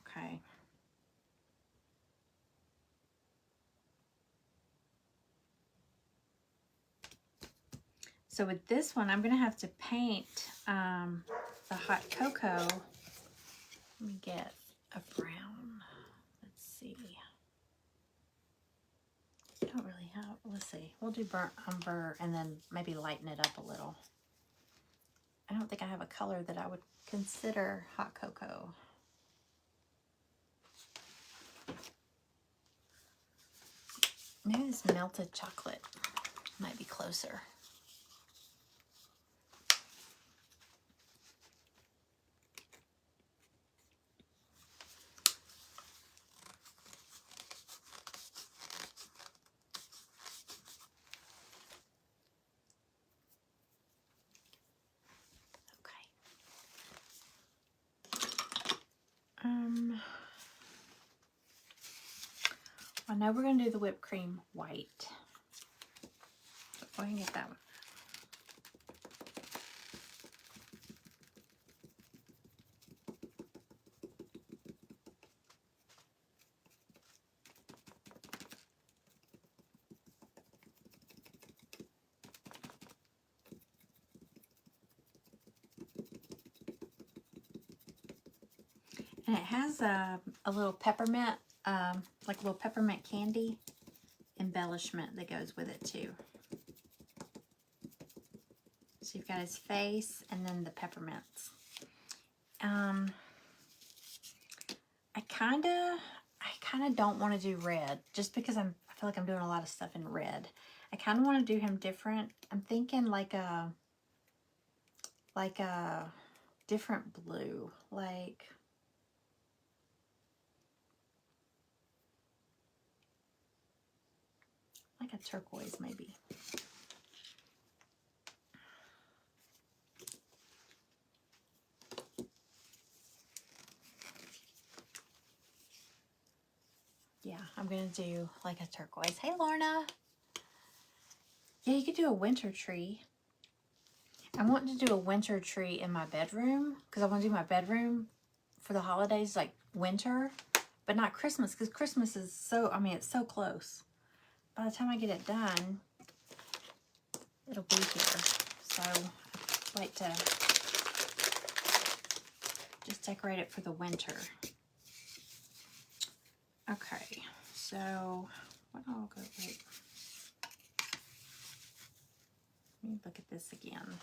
S1: Okay. So with this one, I'm going to have to paint the hot cocoa. Let me get a brown. Let's see. don't really have, let's see. We'll do burnt umber and then maybe lighten it up a little. I don't think I have a color that I would consider hot cocoa. Maybe this melted chocolate might be closer. I know we're going to do the whipped cream white. So go ahead and get that one. And it has a little peppermint, like a little peppermint candy embellishment that goes with it too. So you've got his face and then the peppermints. I kind of don't want to do red just because I feel like I'm doing a lot of stuff in red. I kind of want to do him different. I'm thinking like a different blue, like a turquoise maybe. Yeah, I'm going to do like a turquoise. Hey, Lorna. Yeah, you could do a winter tree. I want to do a winter tree in my bedroom because I want to do my bedroom for the holidays like winter, but not Christmas because Christmas is so, I mean, it's so close. By the time I get it done, it'll be here. So I like to just decorate it for the winter. Okay, so what I'll go, wait. Let me look at this again.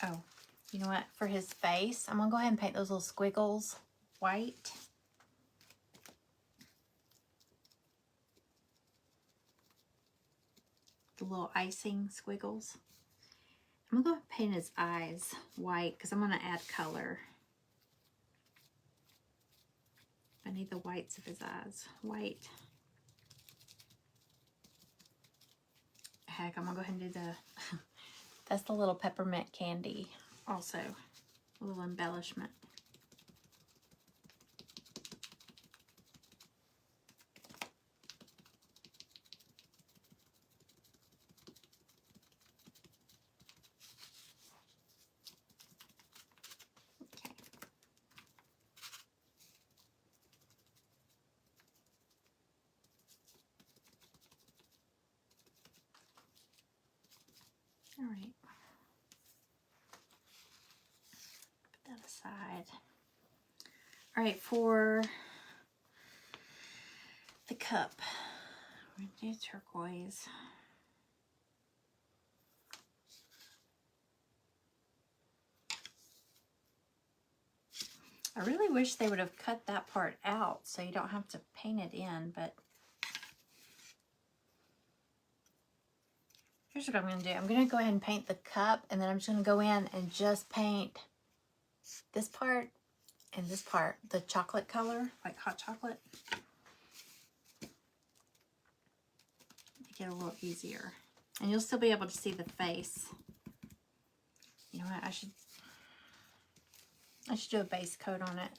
S1: Oh, you know what? For his face, I'm going to go ahead and paint those little squiggles white. The little icing squiggles. I'm going to go paint his eyes white because I'm going to add color. I need the whites of his eyes white. Heck, I'm going to go ahead and do the, that's the little peppermint candy also. A little embellishment. All right. Put that aside. All right, for the cup, we're going to do turquoise. I really wish they would have cut that part out so you don't have to paint it in, but here's what I'm going to do. I'm going to go ahead and paint the cup, and then I'm just going to go in and just paint this part and this part, the chocolate color, like hot chocolate. Make it a little easier. And you'll still be able to see the face. You know what? I should do a base coat on it.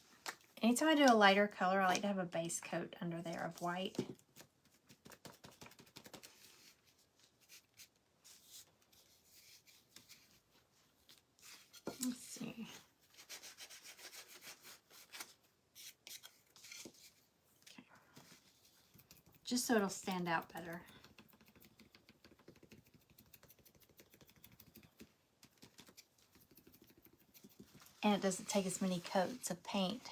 S1: Anytime I do a lighter color, I like to have a base coat under there of white. Let's see. Okay. Just so it'll stand out better. and it doesn't take as many coats of paint.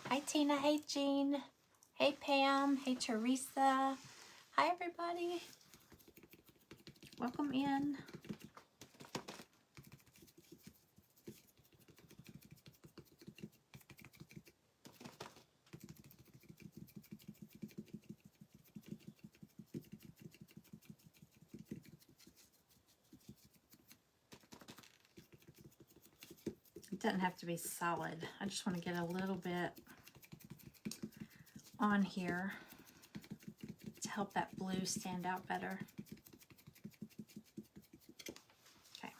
S1: Hi Tina, hey Jean, hey Pam, hey Teresa, hi everybody, welcome in. It doesn't have to be solid. I just want to get a little bit on here to help that blue stand out better. Okay.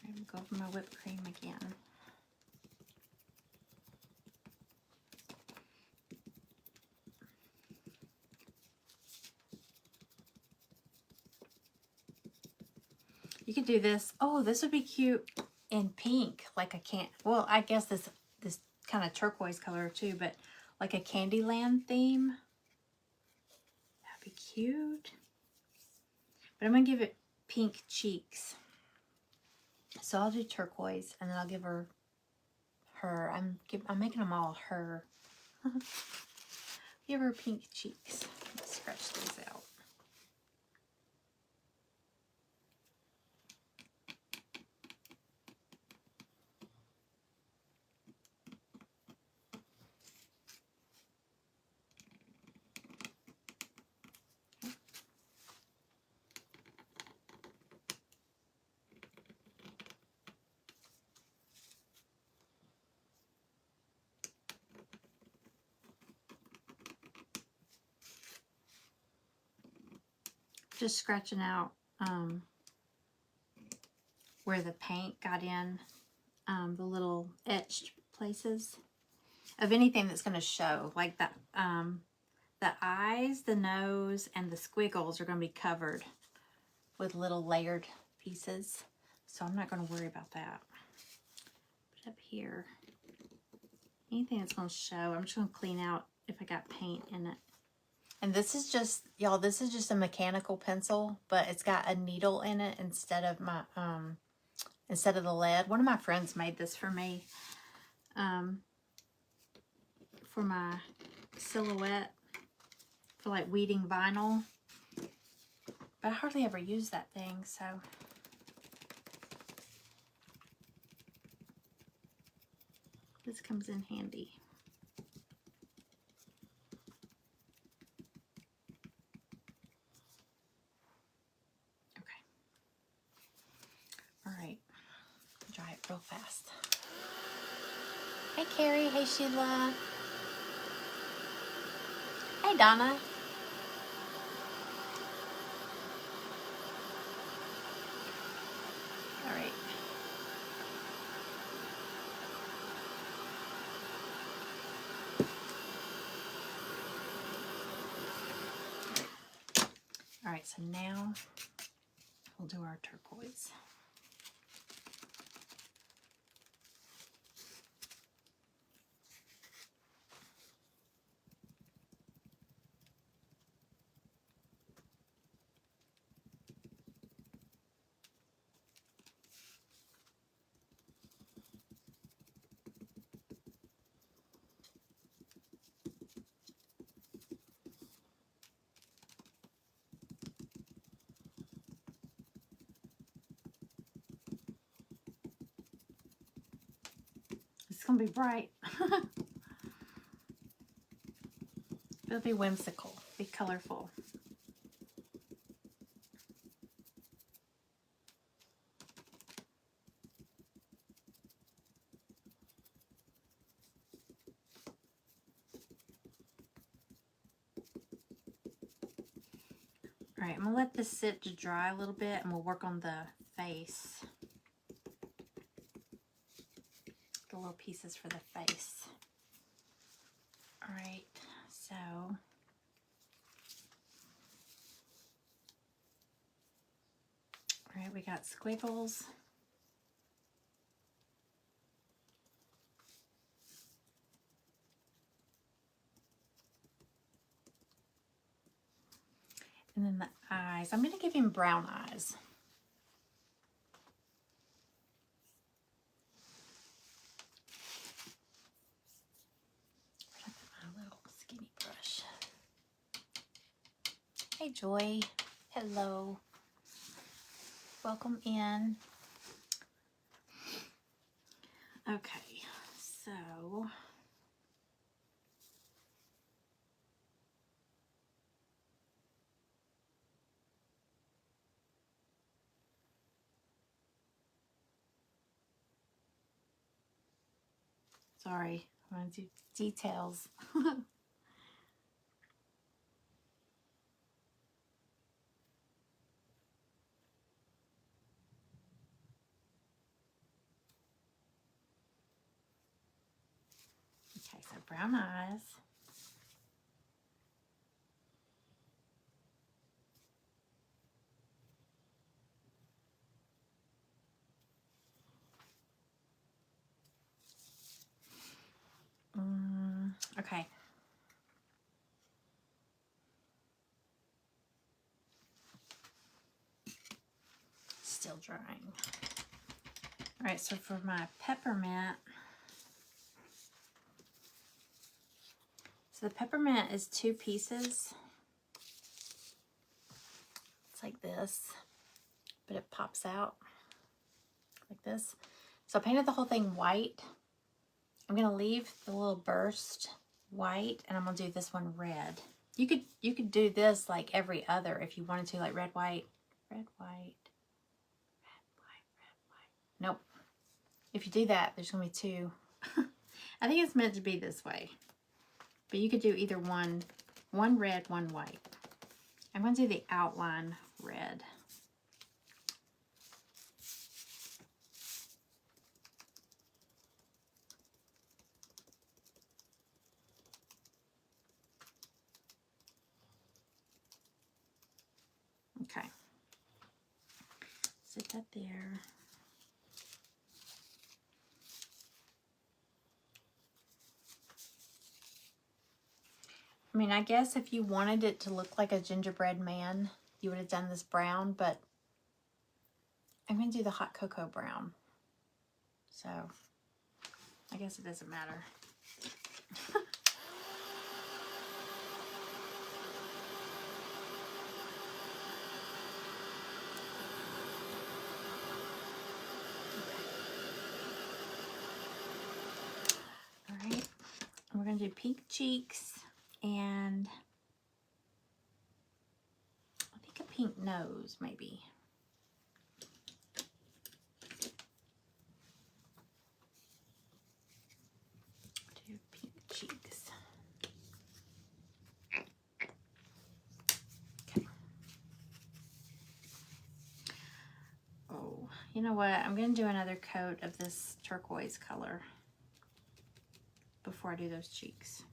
S1: I'm going to go over my whipped cream again. You could do this. Oh, this would be cute in pink. Like a well, I guess this kind of turquoise color too, but like a Candyland theme. That'd be cute. But I'm gonna give it pink cheeks. So I'll do turquoise, and then I'll give her. I'm making them all her. Give her pink cheeks. Let's scratch these out. Just scratching out where the paint got in, the little etched places of anything that's going to show, like that. The eyes, the nose, and the squiggles are going to be covered with little layered pieces, so I'm not going to worry about that. But up here, anything that's going to show, I'm just going to clean out if I got paint in it. And this is just, y'all, this is just a mechanical pencil, but it's got a needle in it instead of my, instead of the lead. One of my friends made this for me, for my silhouette, for like weeding vinyl. But I hardly ever use that thing, so. This comes in handy. All right, dry it real fast. Hey Carrie, hey Sheila. Hey Donna. All right. All right, so now we'll do our turquoise. It's gonna be bright. It'll be whimsical, be colorful. All right, I'm gonna let this sit to dry a little bit, and we'll work on the face. The little pieces for the face. All right, so all right, we got squiggles. And then the eyes. I'm going to give him brown eyes. Hey, Joy. Hello. Welcome in. Okay, so sorry, I want to do details. Okay, so brown eyes. Okay. Still drying. All right, so for my peppermint, so the peppermint is 2 pieces. It's like this, but it pops out like this. So I painted the whole thing white. I'm gonna leave the little burst white, and I'm gonna do this one red. You could do this like every other if you wanted to, like red, white, red, white, red, white, red, white. Nope. If you do that, there's gonna be 2. I think it's meant to be this way, but you could do either one red, one white. I'm gonna do the outline red. Okay. Sit that there. I mean, I guess if you wanted it to look like a gingerbread man, you would have done this brown, but I'm going to do the hot cocoa brown. So, I guess it doesn't matter. All right. We're going to do pink cheeks and I think a pink nose, maybe. Do pink cheeks. Okay. Oh, you know what? I'm going to do another coat of this turquoise color before I do those cheeks.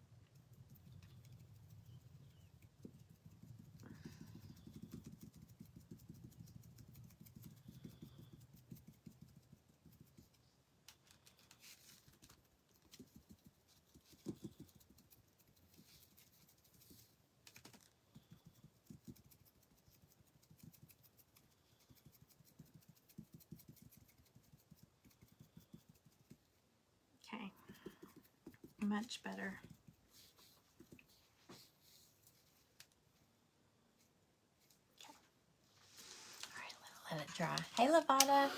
S1: Okay. Much better. Okay. All right, let it dry. Hey, Lavada.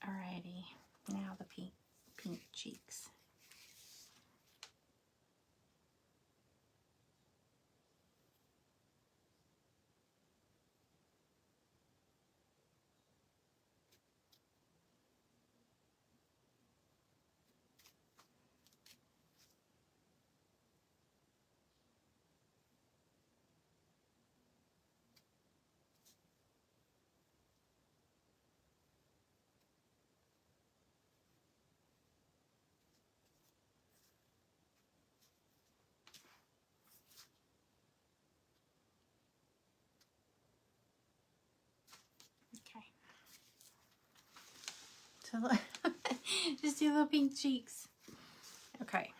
S1: Alrighty, now the pink cheeks. So just do little pink cheeks. Okay.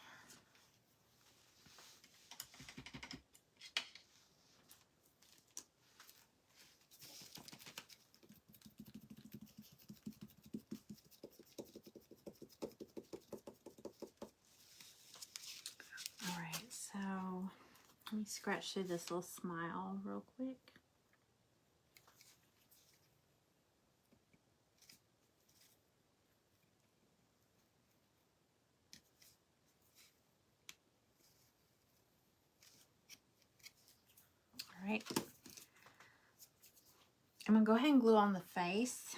S1: All right, so let me scratch through this little smile real quick. All right. I'm going to go ahead and glue on the face.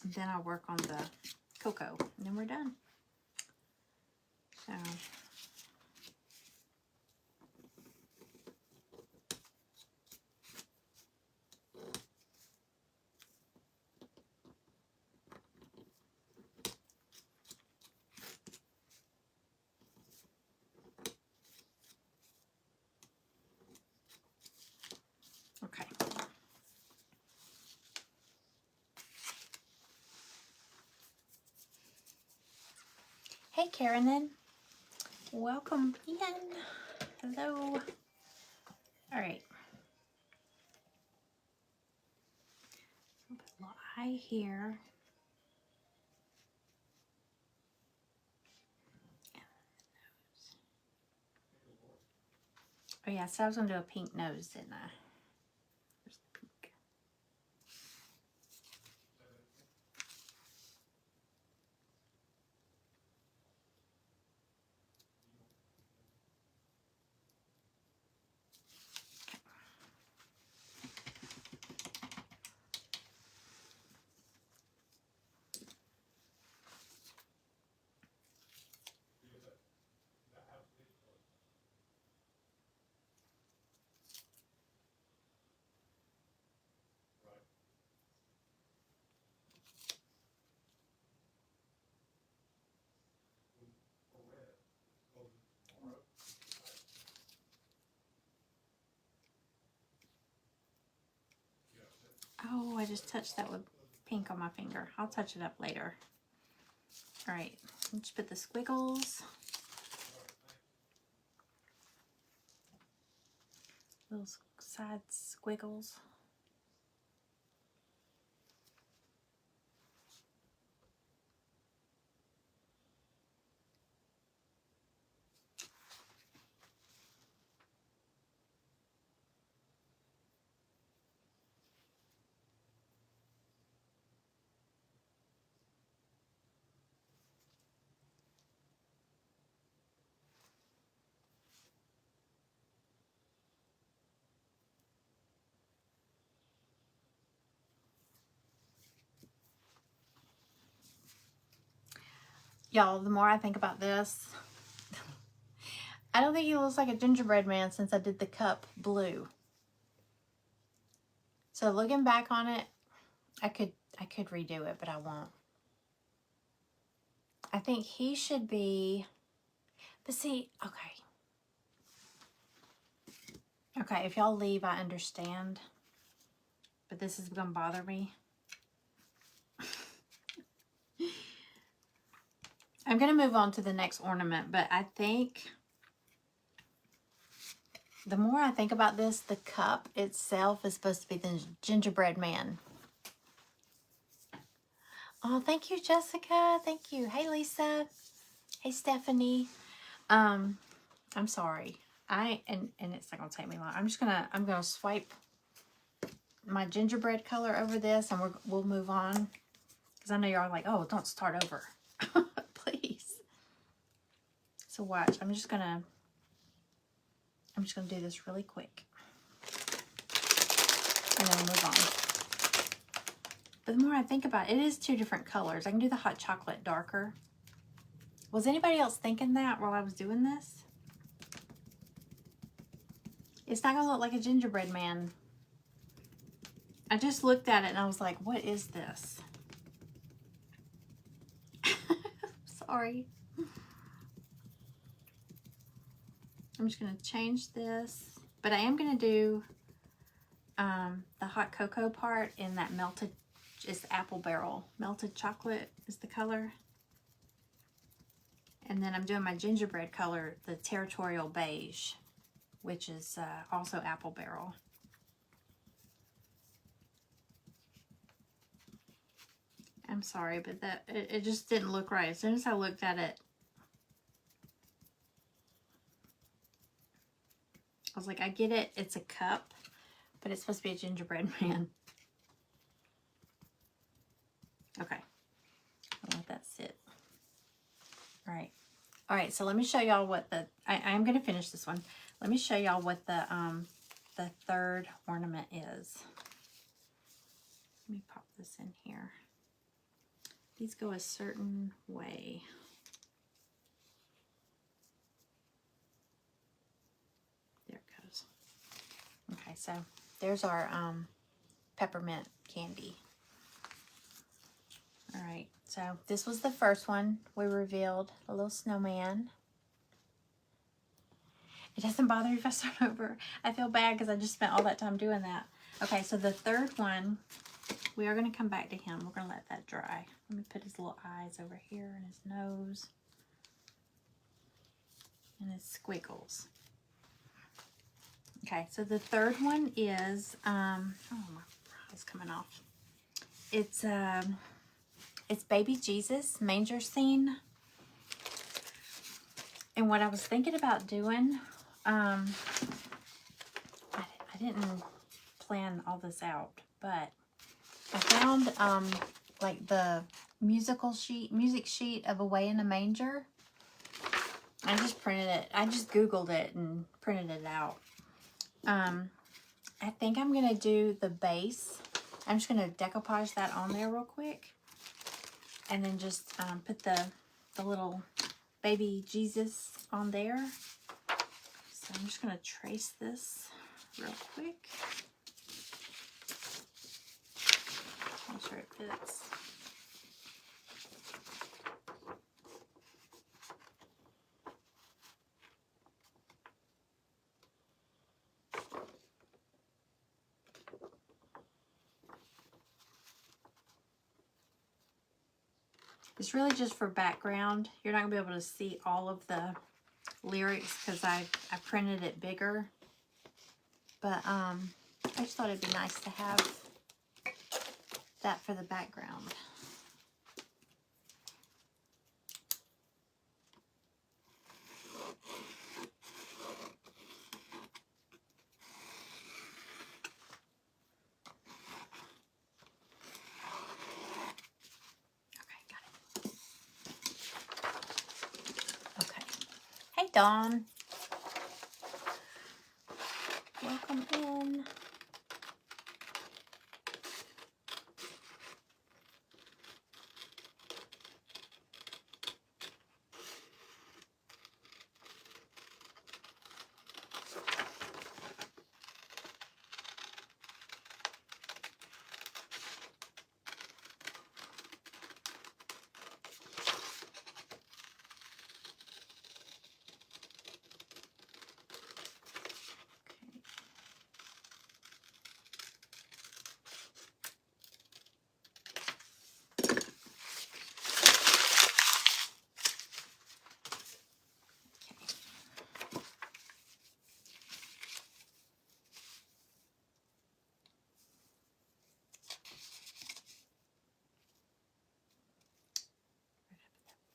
S1: And then I'll work on the cocoa, and then we're done. So, okay. Hey, Karen. Welcome in. Hello. All right. Put a little eye here. Oh yeah, so I was gonna do a pink nose, didn't I? Where's the pink? Oh, I just touched that with pink on my finger. I'll touch it up later. All right, let's put the squiggles. Little side squiggles. Y'all, the more I think about this, I don't think he looks like a gingerbread man since I did the cup blue. So looking back on it, I could redo it, but I won't. I think he should be, but see, okay. Okay, if y'all leave, I understand. But this is gonna bother me. I'm gonna move on to the next ornament, but I think the more I think about this, the cup itself is supposed to be the gingerbread man. Oh, thank you, Jessica. Thank you. Hey, Lisa. Hey, Stephanie. I'm sorry. And it's not gonna take me long. I'm gonna swipe my gingerbread color over this, and we'll move on, because I know y'all are like, oh, don't start over. Please. So watch. I'm just gonna do this really quick, and then we'll move on. But the more I think about it, it is two different colors. I can do the hot chocolate darker. Was anybody else thinking that while I was doing this? It's not gonna look like a gingerbread man. I just looked at it and I was like, what is this? Sorry. I'm just going to change this. But I am going to do the hot cocoa part in that melted, just apple barrel. Melted chocolate is the color. And then I'm doing my gingerbread color, the territorial beige, which is also apple barrel. I'm sorry, but that it just didn't look right. As soon as I looked at it, I was like, I get it, it's a cup, but it's supposed to be a gingerbread man. Okay, I'll let that sit. All right. All right, so let me show y'all what the, I am going to finish this one. Let me show y'all what the third ornament is. Let me pop this in here. These go a certain way. There it goes. Okay, so there's our peppermint candy. All right, so this was the first one we revealed, a little snowman. It doesn't bother you if I start over. I feel bad because I just spent all that time doing that. Okay, so the third one, we are going to come back to him. We're going to let that dry. Let me put his little eyes over here and his nose and his squiggles. Okay, so the third one is, oh, my eye's coming off. It's baby Jesus, manger scene. And what I was thinking about doing, I didn't plan all this out, but I found like the music sheet of Away in a Manger. I just printed it. I just Googled it and printed it out. I think I'm gonna do the base. I'm just gonna decoupage that on there real quick, and then just put the little baby Jesus on there. So I'm just gonna trace this real quick. Make sure it fits. It's really just for background. You're not gonna be able to see all of the lyrics because I printed it bigger. But I just thought it'd be nice to have that for the background. Hey, Dawn. Welcome in.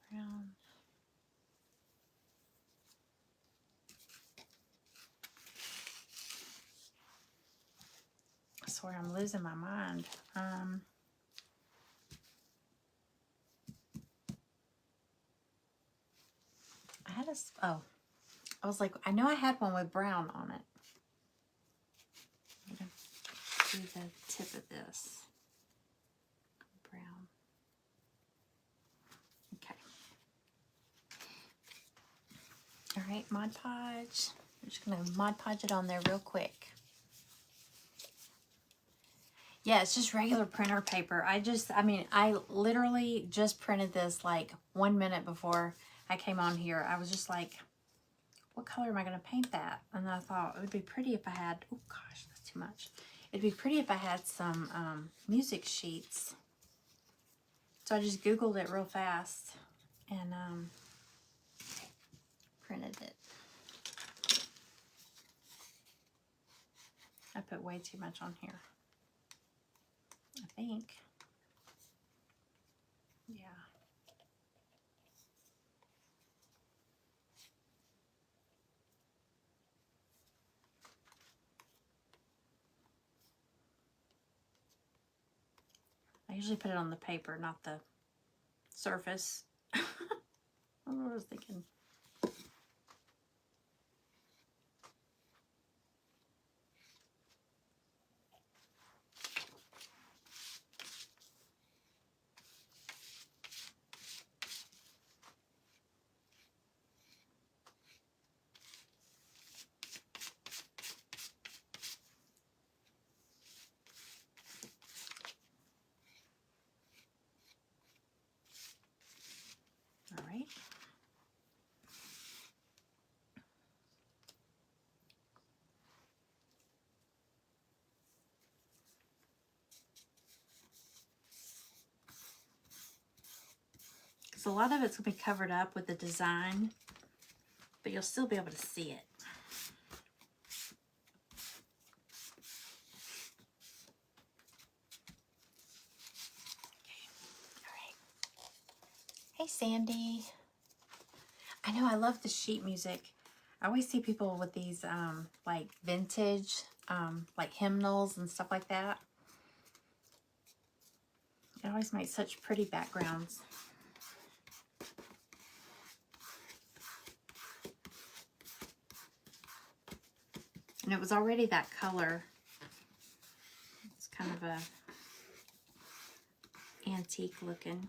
S1: Brown. I swear I'm losing my mind. I had I was like, I know I had one with brown on it. I'm gonna do the tip of this. Brown. Okay. All right, Mod Podge. I'm just gonna Mod Podge it on there real quick. Yeah, it's just regular printer paper. I literally just printed this like 1 minute before I came on here. I was just like, what color am I going to paint that? And then I thought it would be pretty if I had, oh gosh, that's too much. It'd be pretty if I had some music sheets. So I just Googled it real fast and printed it. I put way too much on here, I think. Yeah. I usually put it on the paper, not the surface. I don't know what I was thinking. All right. Because a lot of it's going to be covered up with the design, but you'll still be able to see it. Hey, Sandy. I know, I love the sheet music. I always see people with these, like, vintage, like, hymnals and stuff like that. It always makes such pretty backgrounds. And it was already that color. It's kind of a antique looking.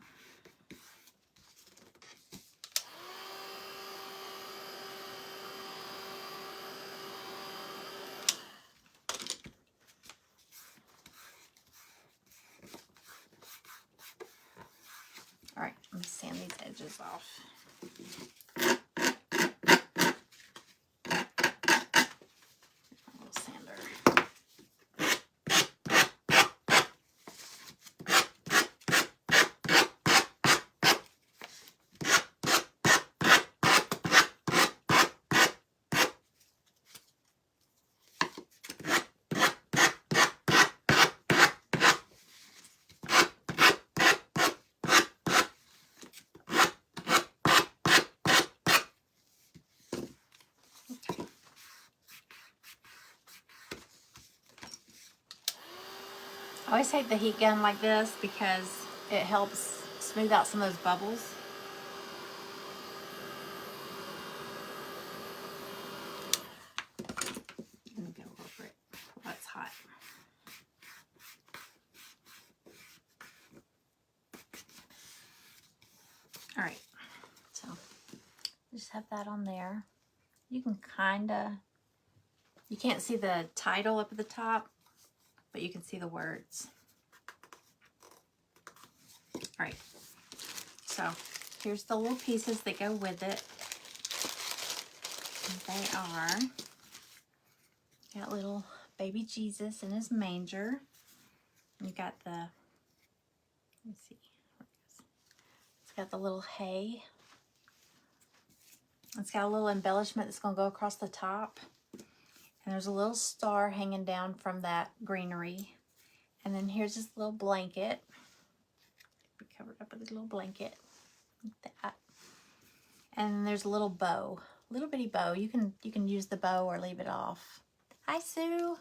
S1: All right, I'm gonna sand these edges off. A little sander. I always take the heat gun like this because it helps smooth out some of those bubbles. Let me go over it while it's hot. All right, so just have that on there. You can you can't see the title up at the top, but you can see the words. All right, so here's the little pieces that go with it. They are, got little baby Jesus in his manger. You got the, let's see, it's got the little hay. It's got a little embellishment that's going to go across the top. And there's a little star hanging down from that greenery. And then here's this little blanket. Be covered up with this little blanket. Like that. And then there's a little bow. Little bitty bow. You can use the bow or leave it off. Hi, Sue.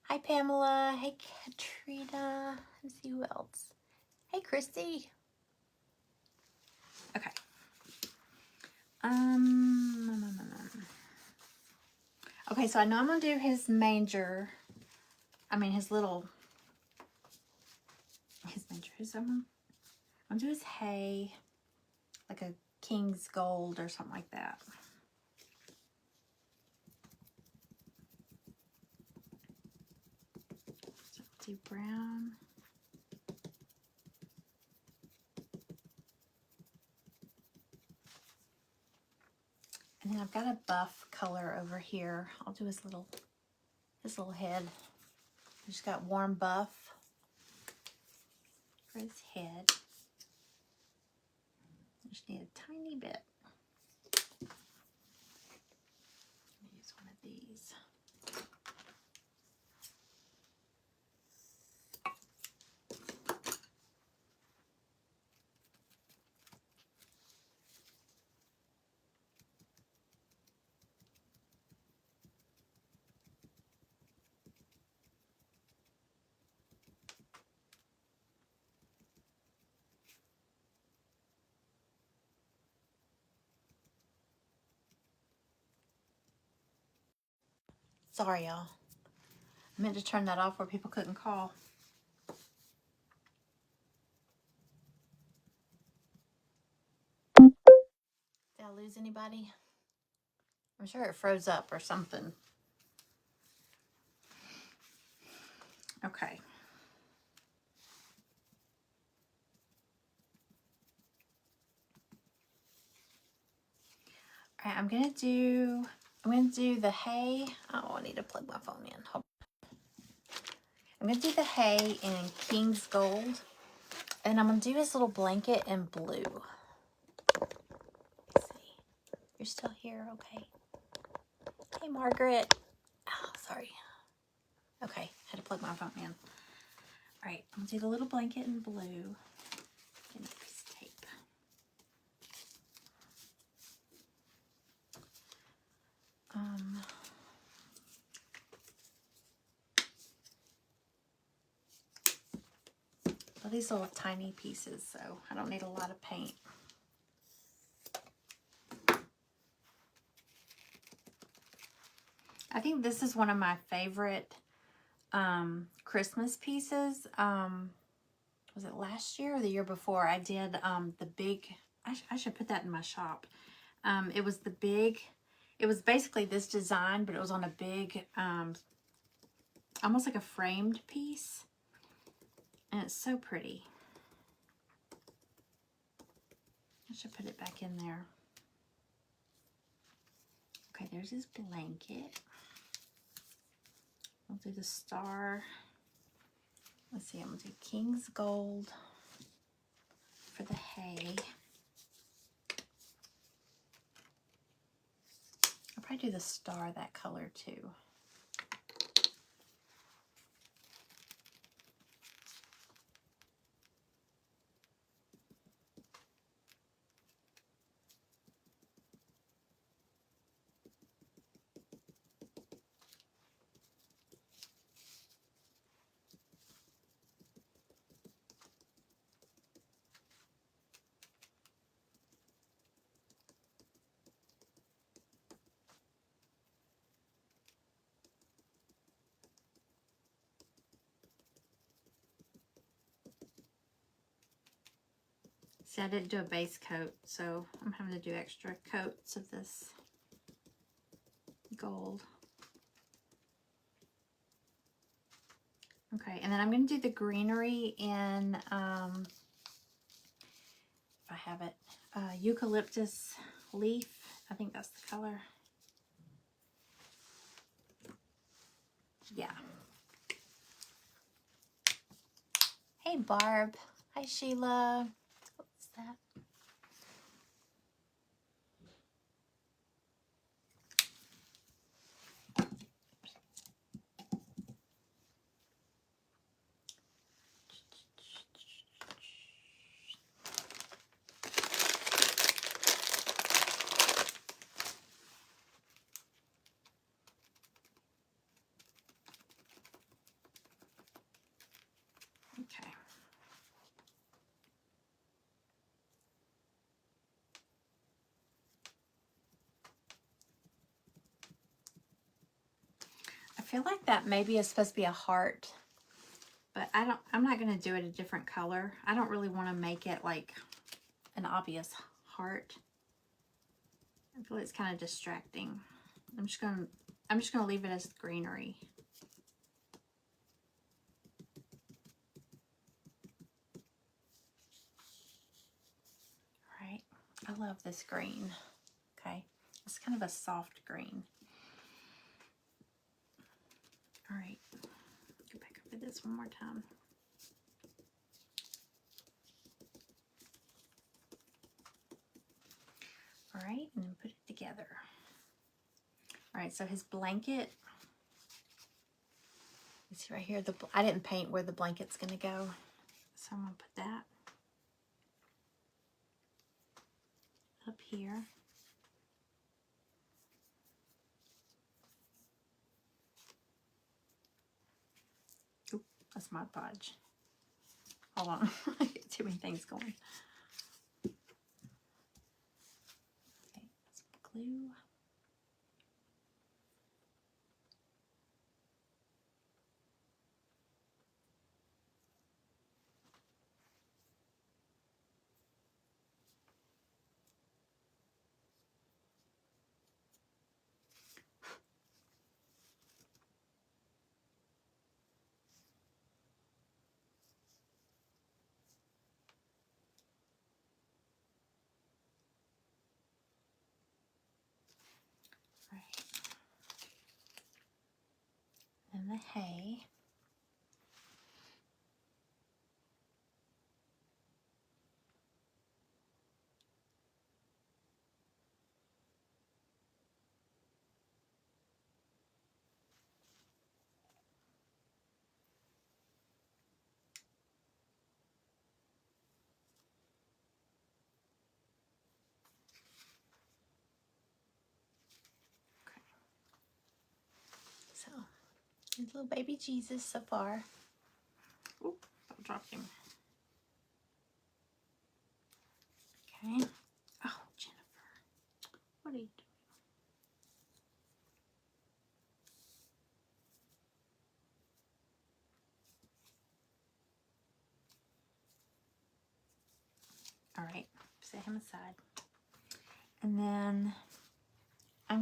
S1: Hi, Pamela. Hey, Katrina. Let's see who else. Hey, Christy. Okay. Okay, so I know I'm going to do his manger. I mean, his manger. I'm going to do his hay, like a king's gold or something like that. So I'll do brown. And then I've got a buff color over here. I'll do his little head. Just got warm buff for his head. Just need a tiny bit. Use one of these. Sorry, y'all. I meant to turn that off where people couldn't call. Did I lose anybody? I'm sure it froze up or something. Okay. All right, I'm gonna do the hay. Oh, I need to plug my phone in. Hold on. I'm gonna do the hay in King's Gold, and I'm gonna do his little blanket in blue. Let's see. You're still here, okay? Hey, Margaret. Oh, sorry. Okay, had to plug my phone in. All right, I'm gonna do the little blanket in blue. Get a piece of tape. Well, these little tiny pieces, so I don't need a lot of paint. I think this is one of my favorite Christmas pieces. Was it last year or the year before? I did the big, I should put that in my shop. It was the big, it was basically this design, but it was on a big, almost like a framed piece. And it's so pretty. I should put it back in there. Okay, there's his blanket. I'll do the star. Let's see, I'm gonna do King's Gold for the hay. I'll probably do the star that color too. See, I didn't do a base coat, so I'm having to do extra coats of this gold. Okay, and then I'm going to do the greenery in, if I have it, eucalyptus leaf. I think that's the color. Yeah. Hey, Barb. Hi, Sheila. What's that? Okay. I feel like that maybe is supposed to be a heart, but I'm not going to do it a different color. I don't really want to make it like an obvious heart. I feel like it's kind of distracting. I'm just going to leave it as greenery. All right. I love this green. Okay. Let's kind of a soft green. All right, go back over this one more time. All right, and then put it together. All right, so his blanket, you see right here, I didn't paint where the blanket's gonna go. So I'm gonna put that up here. Oop, that's my podge. Hold on, I get too many things going. Okay, some glue. Right. And the hay. Okay. So, little baby Jesus so far. Oop, I dropped him. Okay. Oh, Jennifer, what are you doing? All right, set him aside. And then I'm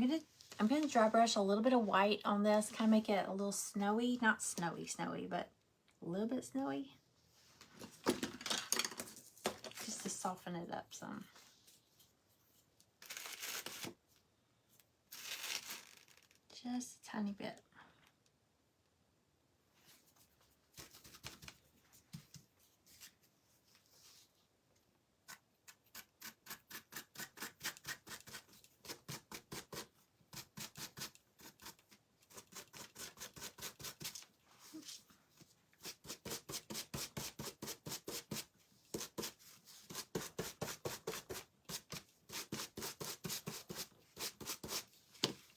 S1: gonna dry brush a little bit of white on this, kind of make it a little snowy, not snowy, but a little bit snowy, just to soften it up some. Just a tiny bit.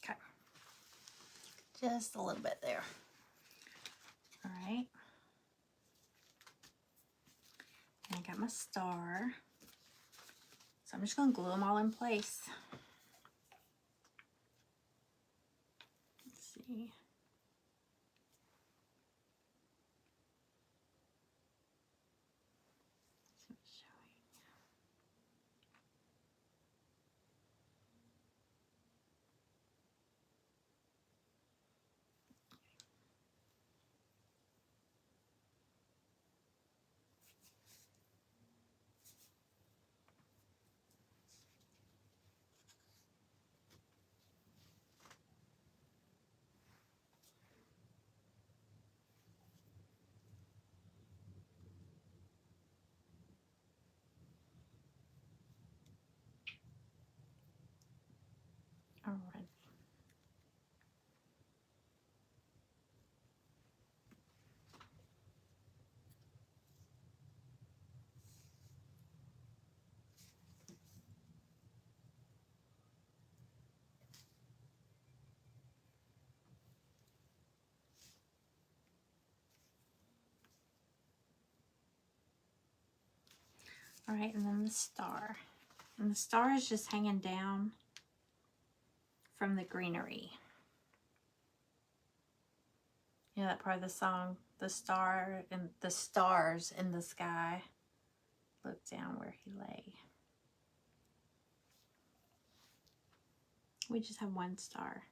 S1: Okay, just a little bit there. All right, and I got my star, so I'm just gonna glue them all in place. Let's see. All right. All right, and then the star. And the star is just hanging down from the greenery. You know that part of the song, the star and the stars in the sky looked down where he lay. We just have one star.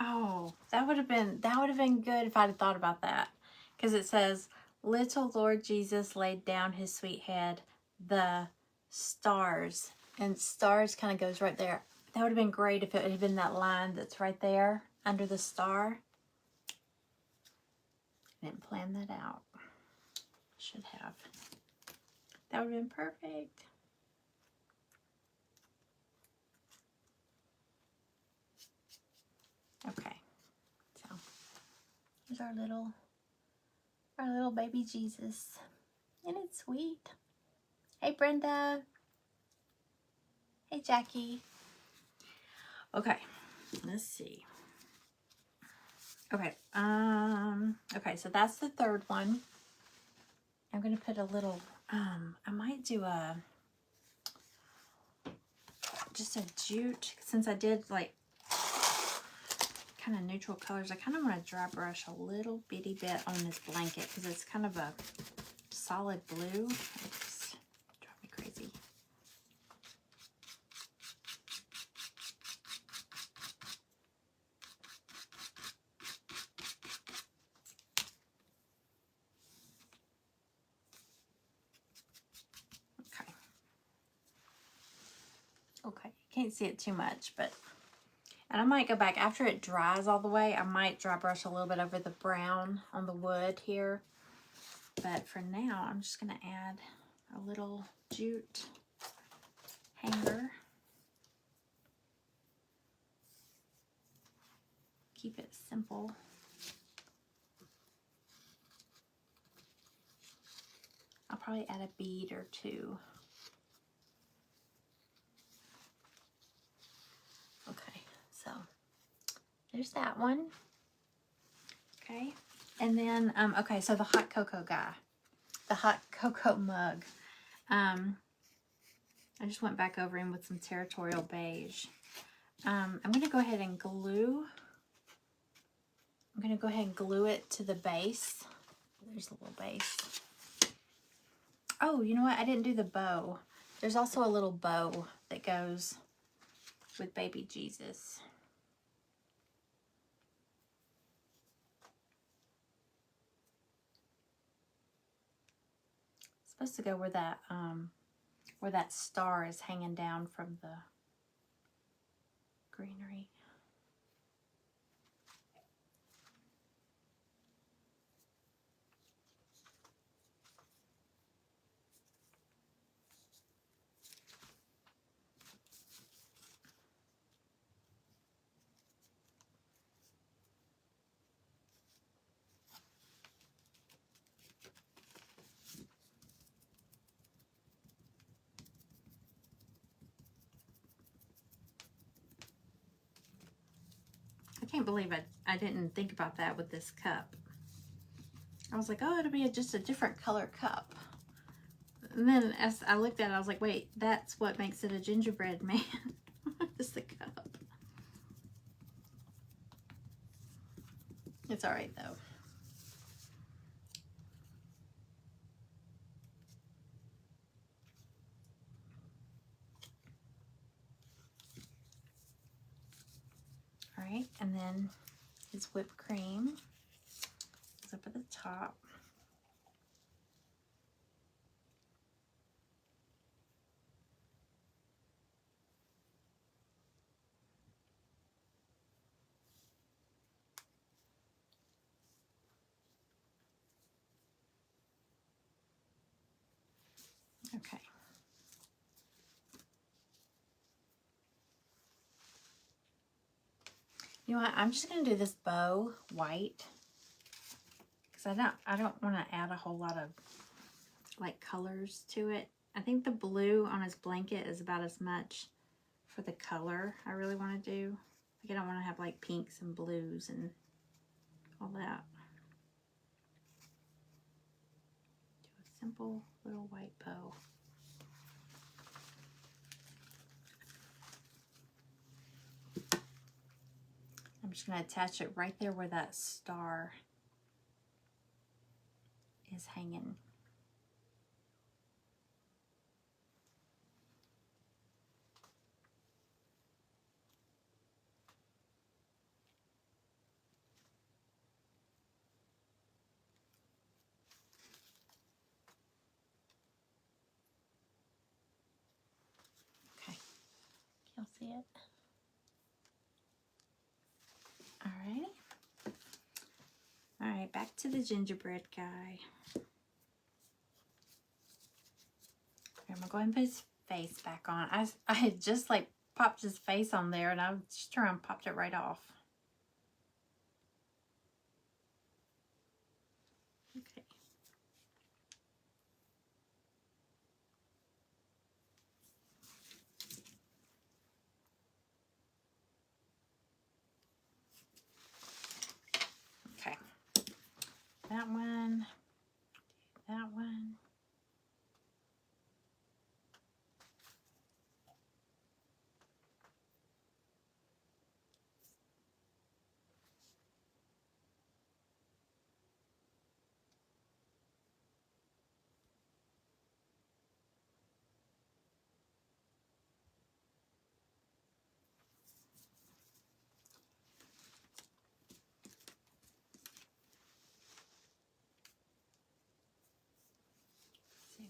S1: Oh, that would have been good if I'd have thought about that. Because it says, Little Lord Jesus laid down his sweet head. The stars. And stars kind of goes right there. That would have been great if it had been that line that's right there under the star. I didn't plan that out. Should have. That would have been perfect. Okay. So here's our little baby Jesus. Isn't it sweet? Hey Brenda. Hey Jackie. Okay. Let's see. Okay. Okay, so that's the third one. I'm gonna put a little I might do just a jute, since I did like kind of neutral colors. I kind of want to dry brush a little bitty bit on this blanket because it's kind of a solid blue. It just drives me crazy. Okay. Okay, can't see it too much, but, and I might go back after it dries all the way. I might dry brush a little bit over the brown on the wood here. But for now, I'm just going to add a little jute hanger. Keep it simple. I'll probably add a bead or two. Okay, so there's that one. Okay, and then, okay, so the hot cocoa guy, the hot cocoa mug. I just went back over him with some Territorial Beige. I'm going to go ahead and glue. I'm going to go ahead and glue it to the base. There's a little base. Oh, you know what? I didn't do the bow. There's also a little bow that goes with baby Jesus. It's supposed to go where that star is hanging down from the greenery. I can't believe I didn't think about that with this cup. I was like, oh, it'll be just a different color cup. And then as I looked at it, I was like, wait, that's what makes it a gingerbread man. It's the cup. It's all right, though. All right, and then his whipped cream is up at the top. Okay. You know what? I'm just gonna do this bow white because I don't want to add a whole lot of like colors to it. I think the blue on his blanket is about as much for the color I really want to do. Like I don't want to have like pinks and blues and all that. Do a simple little white bow. I'm just going to attach it right there where that star is hanging. it. Alrighty. Alright, back to the gingerbread guy. I'm gonna go ahead and put his face back on. I had just like popped his face on there and I just turned and popped it right off. Okay. Okay. That one. That one. See the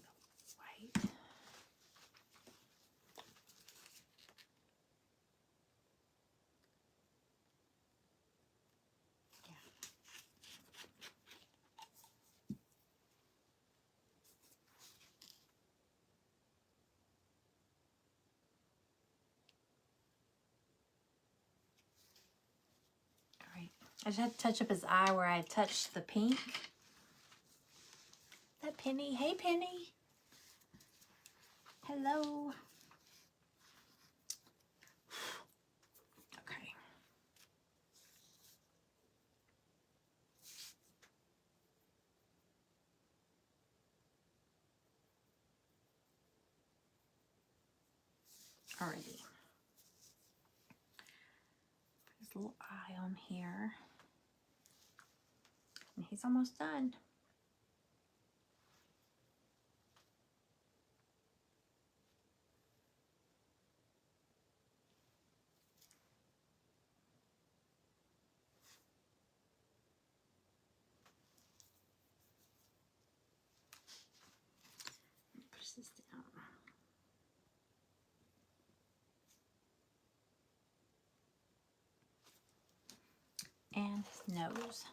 S1: white. Alright. I just had to touch up his eye where I had touched the pink. That Penny. Hey, Penny. Hello. Okay. Alrighty. Put his little eye on here. And he's almost done. Push this down. And his nose.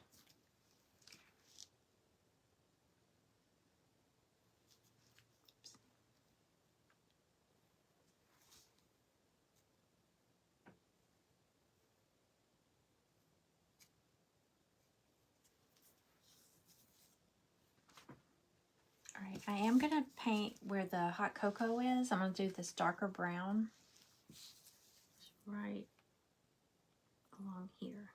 S1: Alright, I am going to paint where the hot cocoa is. I'm going to do this darker brown. Right along here.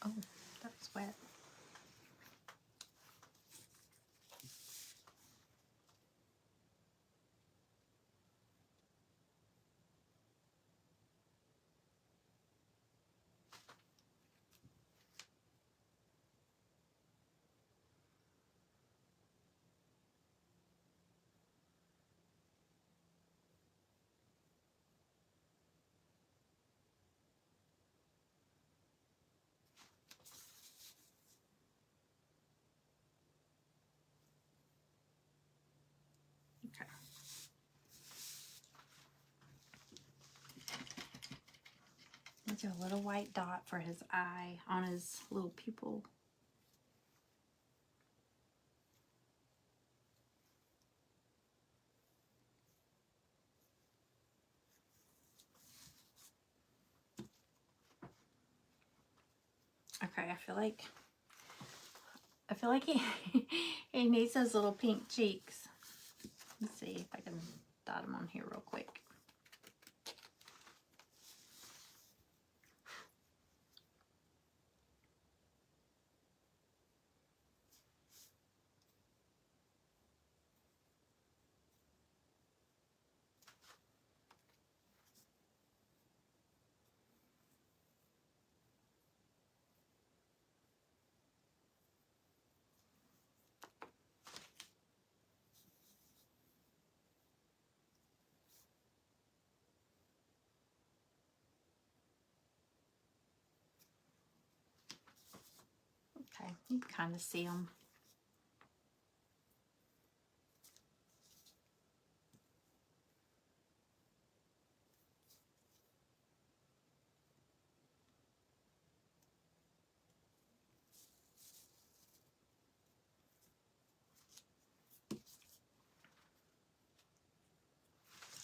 S1: Oh, that's wet. Okay. Let's do a little white dot for his eye on his little pupil. Okay, I feel like he he needs those little pink cheeks. Let's see if I can dot him on here real quick. You can kind of see them.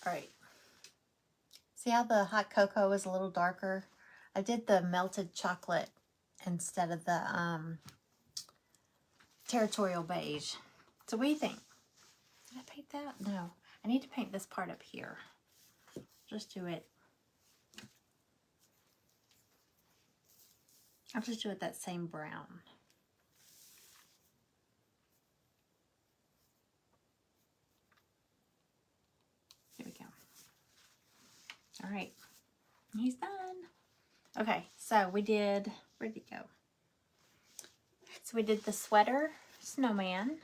S1: All right. See how the hot cocoa is a little darker? I did the melted chocolate instead of the territorial beige. So what do you think? Did I paint that? No. I need to paint this part up here. Just do it. I'll just do it that same brown. Here we go. All right. He's done. Okay, so we did, where'd it go? So we did the sweater snowman.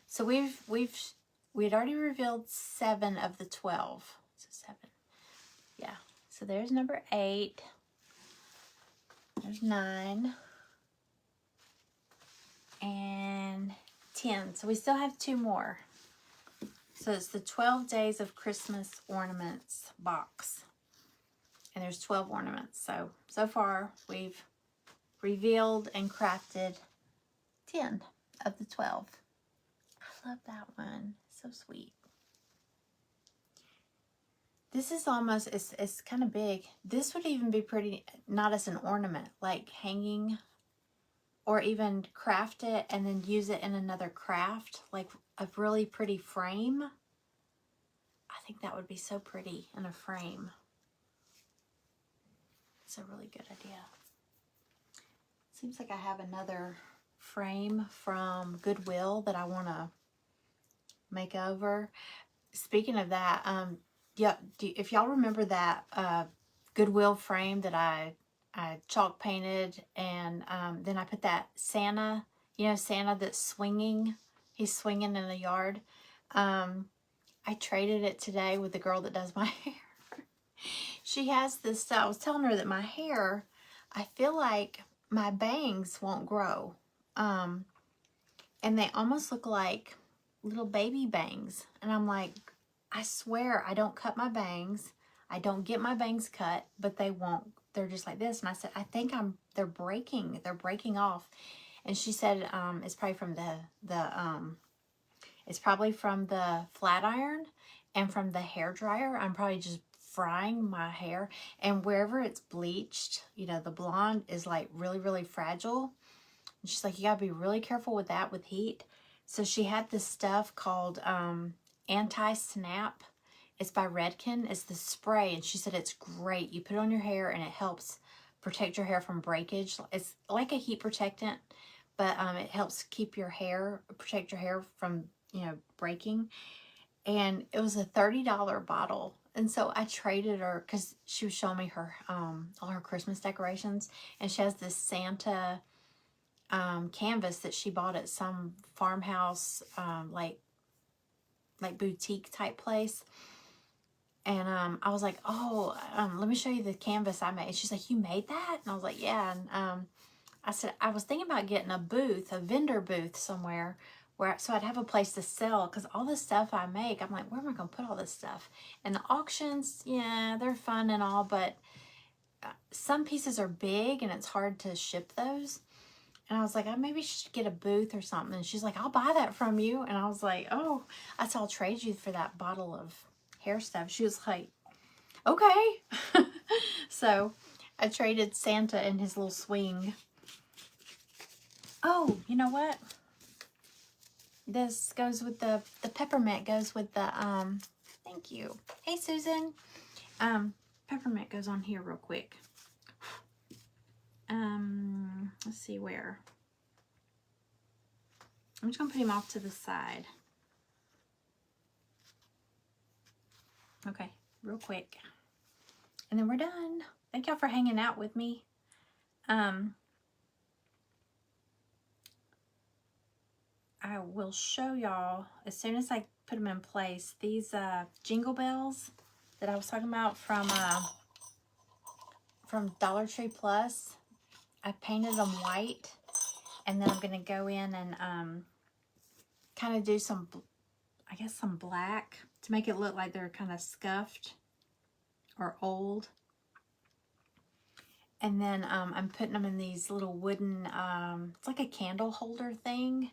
S1: So we had already revealed 7 of the 12. So 7. Yeah. So there's number 8. There's 9. And 10. So we still have 2 more. So it's the 12 Days of Christmas Ornaments box. And there's 12 ornaments. So far we've revealed and crafted 10 of the 12. I love that one. So sweet. This is almost, it's kind of big. This would even be pretty, not as an ornament, like hanging, or even craft it and then use it in another craft, like a really pretty frame. I think that would be so pretty in a frame. It's a really good idea. Seems like I have another frame from Goodwill that I want to make over. Speaking of that, yeah, if y'all remember that Goodwill frame that I chalk painted, and then I put that Santa, you know, Santa that's swinging. He's swinging in the yard. I traded it today with the girl that does my hair. She has this, I was telling her that my hair, I feel like my bangs won't grow. And they almost look like little baby bangs. And I'm like, I swear I don't cut my bangs. I don't get my bangs cut, but they won't. They're just like this. And I said, I think they're breaking. They're breaking off. And she said, it's probably from it's probably from the flat iron and from the hair dryer. I'm probably just frying my hair, and wherever it's bleached, you know, the blonde is like really, really fragile. And she's like, you gotta be really careful with that with heat. So she had this stuff called Anti-Snap. It's by Redken. It's the spray, and she said it's great. You put it on your hair and it helps protect your hair from breakage. It's like a heat protectant, but it helps keep your hair, protect your hair from, you know, breaking. And it was a $30 bottle. And so I traded her because she was showing me her all her Christmas decorations, and she has this Santa canvas that she bought at some farmhouse like boutique type place. And I was like, oh, let me show you the canvas I made. And she's like, you made that? And I was like, yeah. And I said, I was thinking about getting a booth, a vendor booth somewhere, so I'd have a place to sell, because all the stuff I make, I'm like, where am I going to put all this stuff? And the auctions, yeah, they're fun and all, but some pieces are big and it's hard to ship those. And I was like, I maybe should get a booth or something. And she's like, I'll buy that from you. And I was like, oh, I said, I'll trade you for that bottle of hair stuff. She was like, okay. So I traded Santa and his little swing. Oh, you know what? This goes with the peppermint goes with the, thank you. Hey, Susan. Peppermint goes on here real quick. Let's see where. I'm just going to put him off to the side. Okay, real quick. And then we're done. Thank y'all for hanging out with me. I will show y'all as soon as I put them in place. These jingle bells that I was talking about from Dollar Tree Plus, I painted them white, And then I'm going to go in and kind of do some, I guess, some black to make it look like they're kind of scuffed or old. And then I'm putting them in these little wooden, it's like a candle holder thing.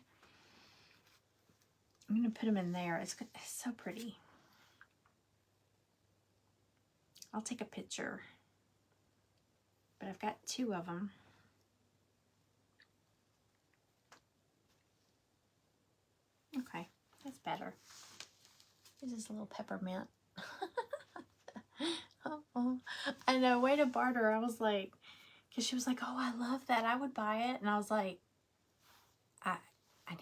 S1: I'm going to put them in there. It's so pretty. I'll take a picture. But I've got 2 of them. Okay, that's better. This is a little peppermint. Oh, I know, way to barter. I was like, because she was like, oh, I love that. I would buy it. And I was like, I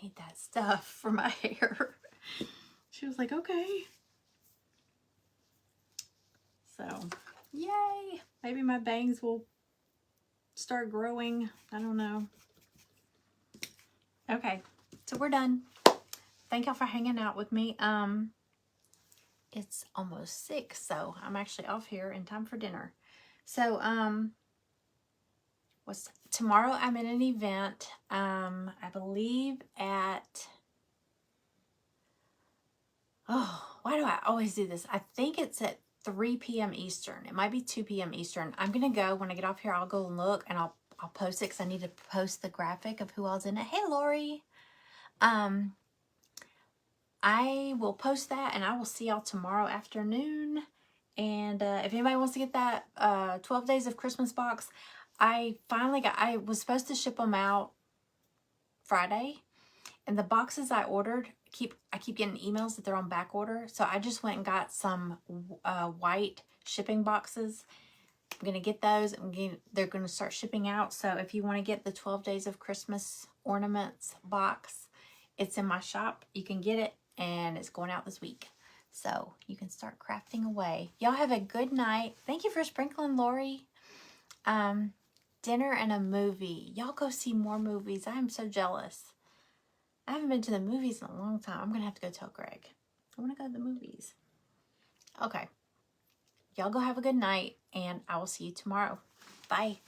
S1: need that stuff for my hair. She was like, okay. So, yay. Maybe my bangs will start growing. I don't know. Okay, so we're done. Thank y'all for hanging out with me. It's almost 6, so I'm actually off here in time for dinner. So, tomorrow I'm in an event, I believe at, why do I always do this? I think it's at 3 p.m. Eastern. It might be 2 p.m. Eastern. I'm going to go, when I get off here, I'll go and look, and I'll post it, because I need to post the graphic of who all's in it. Hey, Lori. I will post that, and I will see y'all tomorrow afternoon. And if anybody wants to get that 12 Days of Christmas box, I was supposed to ship them out Friday, and the boxes I ordered, I keep getting emails that they're on back order. So I just went and got some white shipping boxes. I'm going to get those. They're going to start shipping out. So if you want to get the 12 Days of Christmas ornaments box, it's in my shop. You can get it, and it's going out this week. So you can start crafting away. Y'all have a good night. Thank you for sprinkling, Lori. Dinner and a movie. Y'all go see more movies. I am so jealous. I haven't been to the movies in a long time. I'm going to have to go tell Greg. I want to go to the movies. Okay. Y'all go have a good night, and I will see you tomorrow. Bye.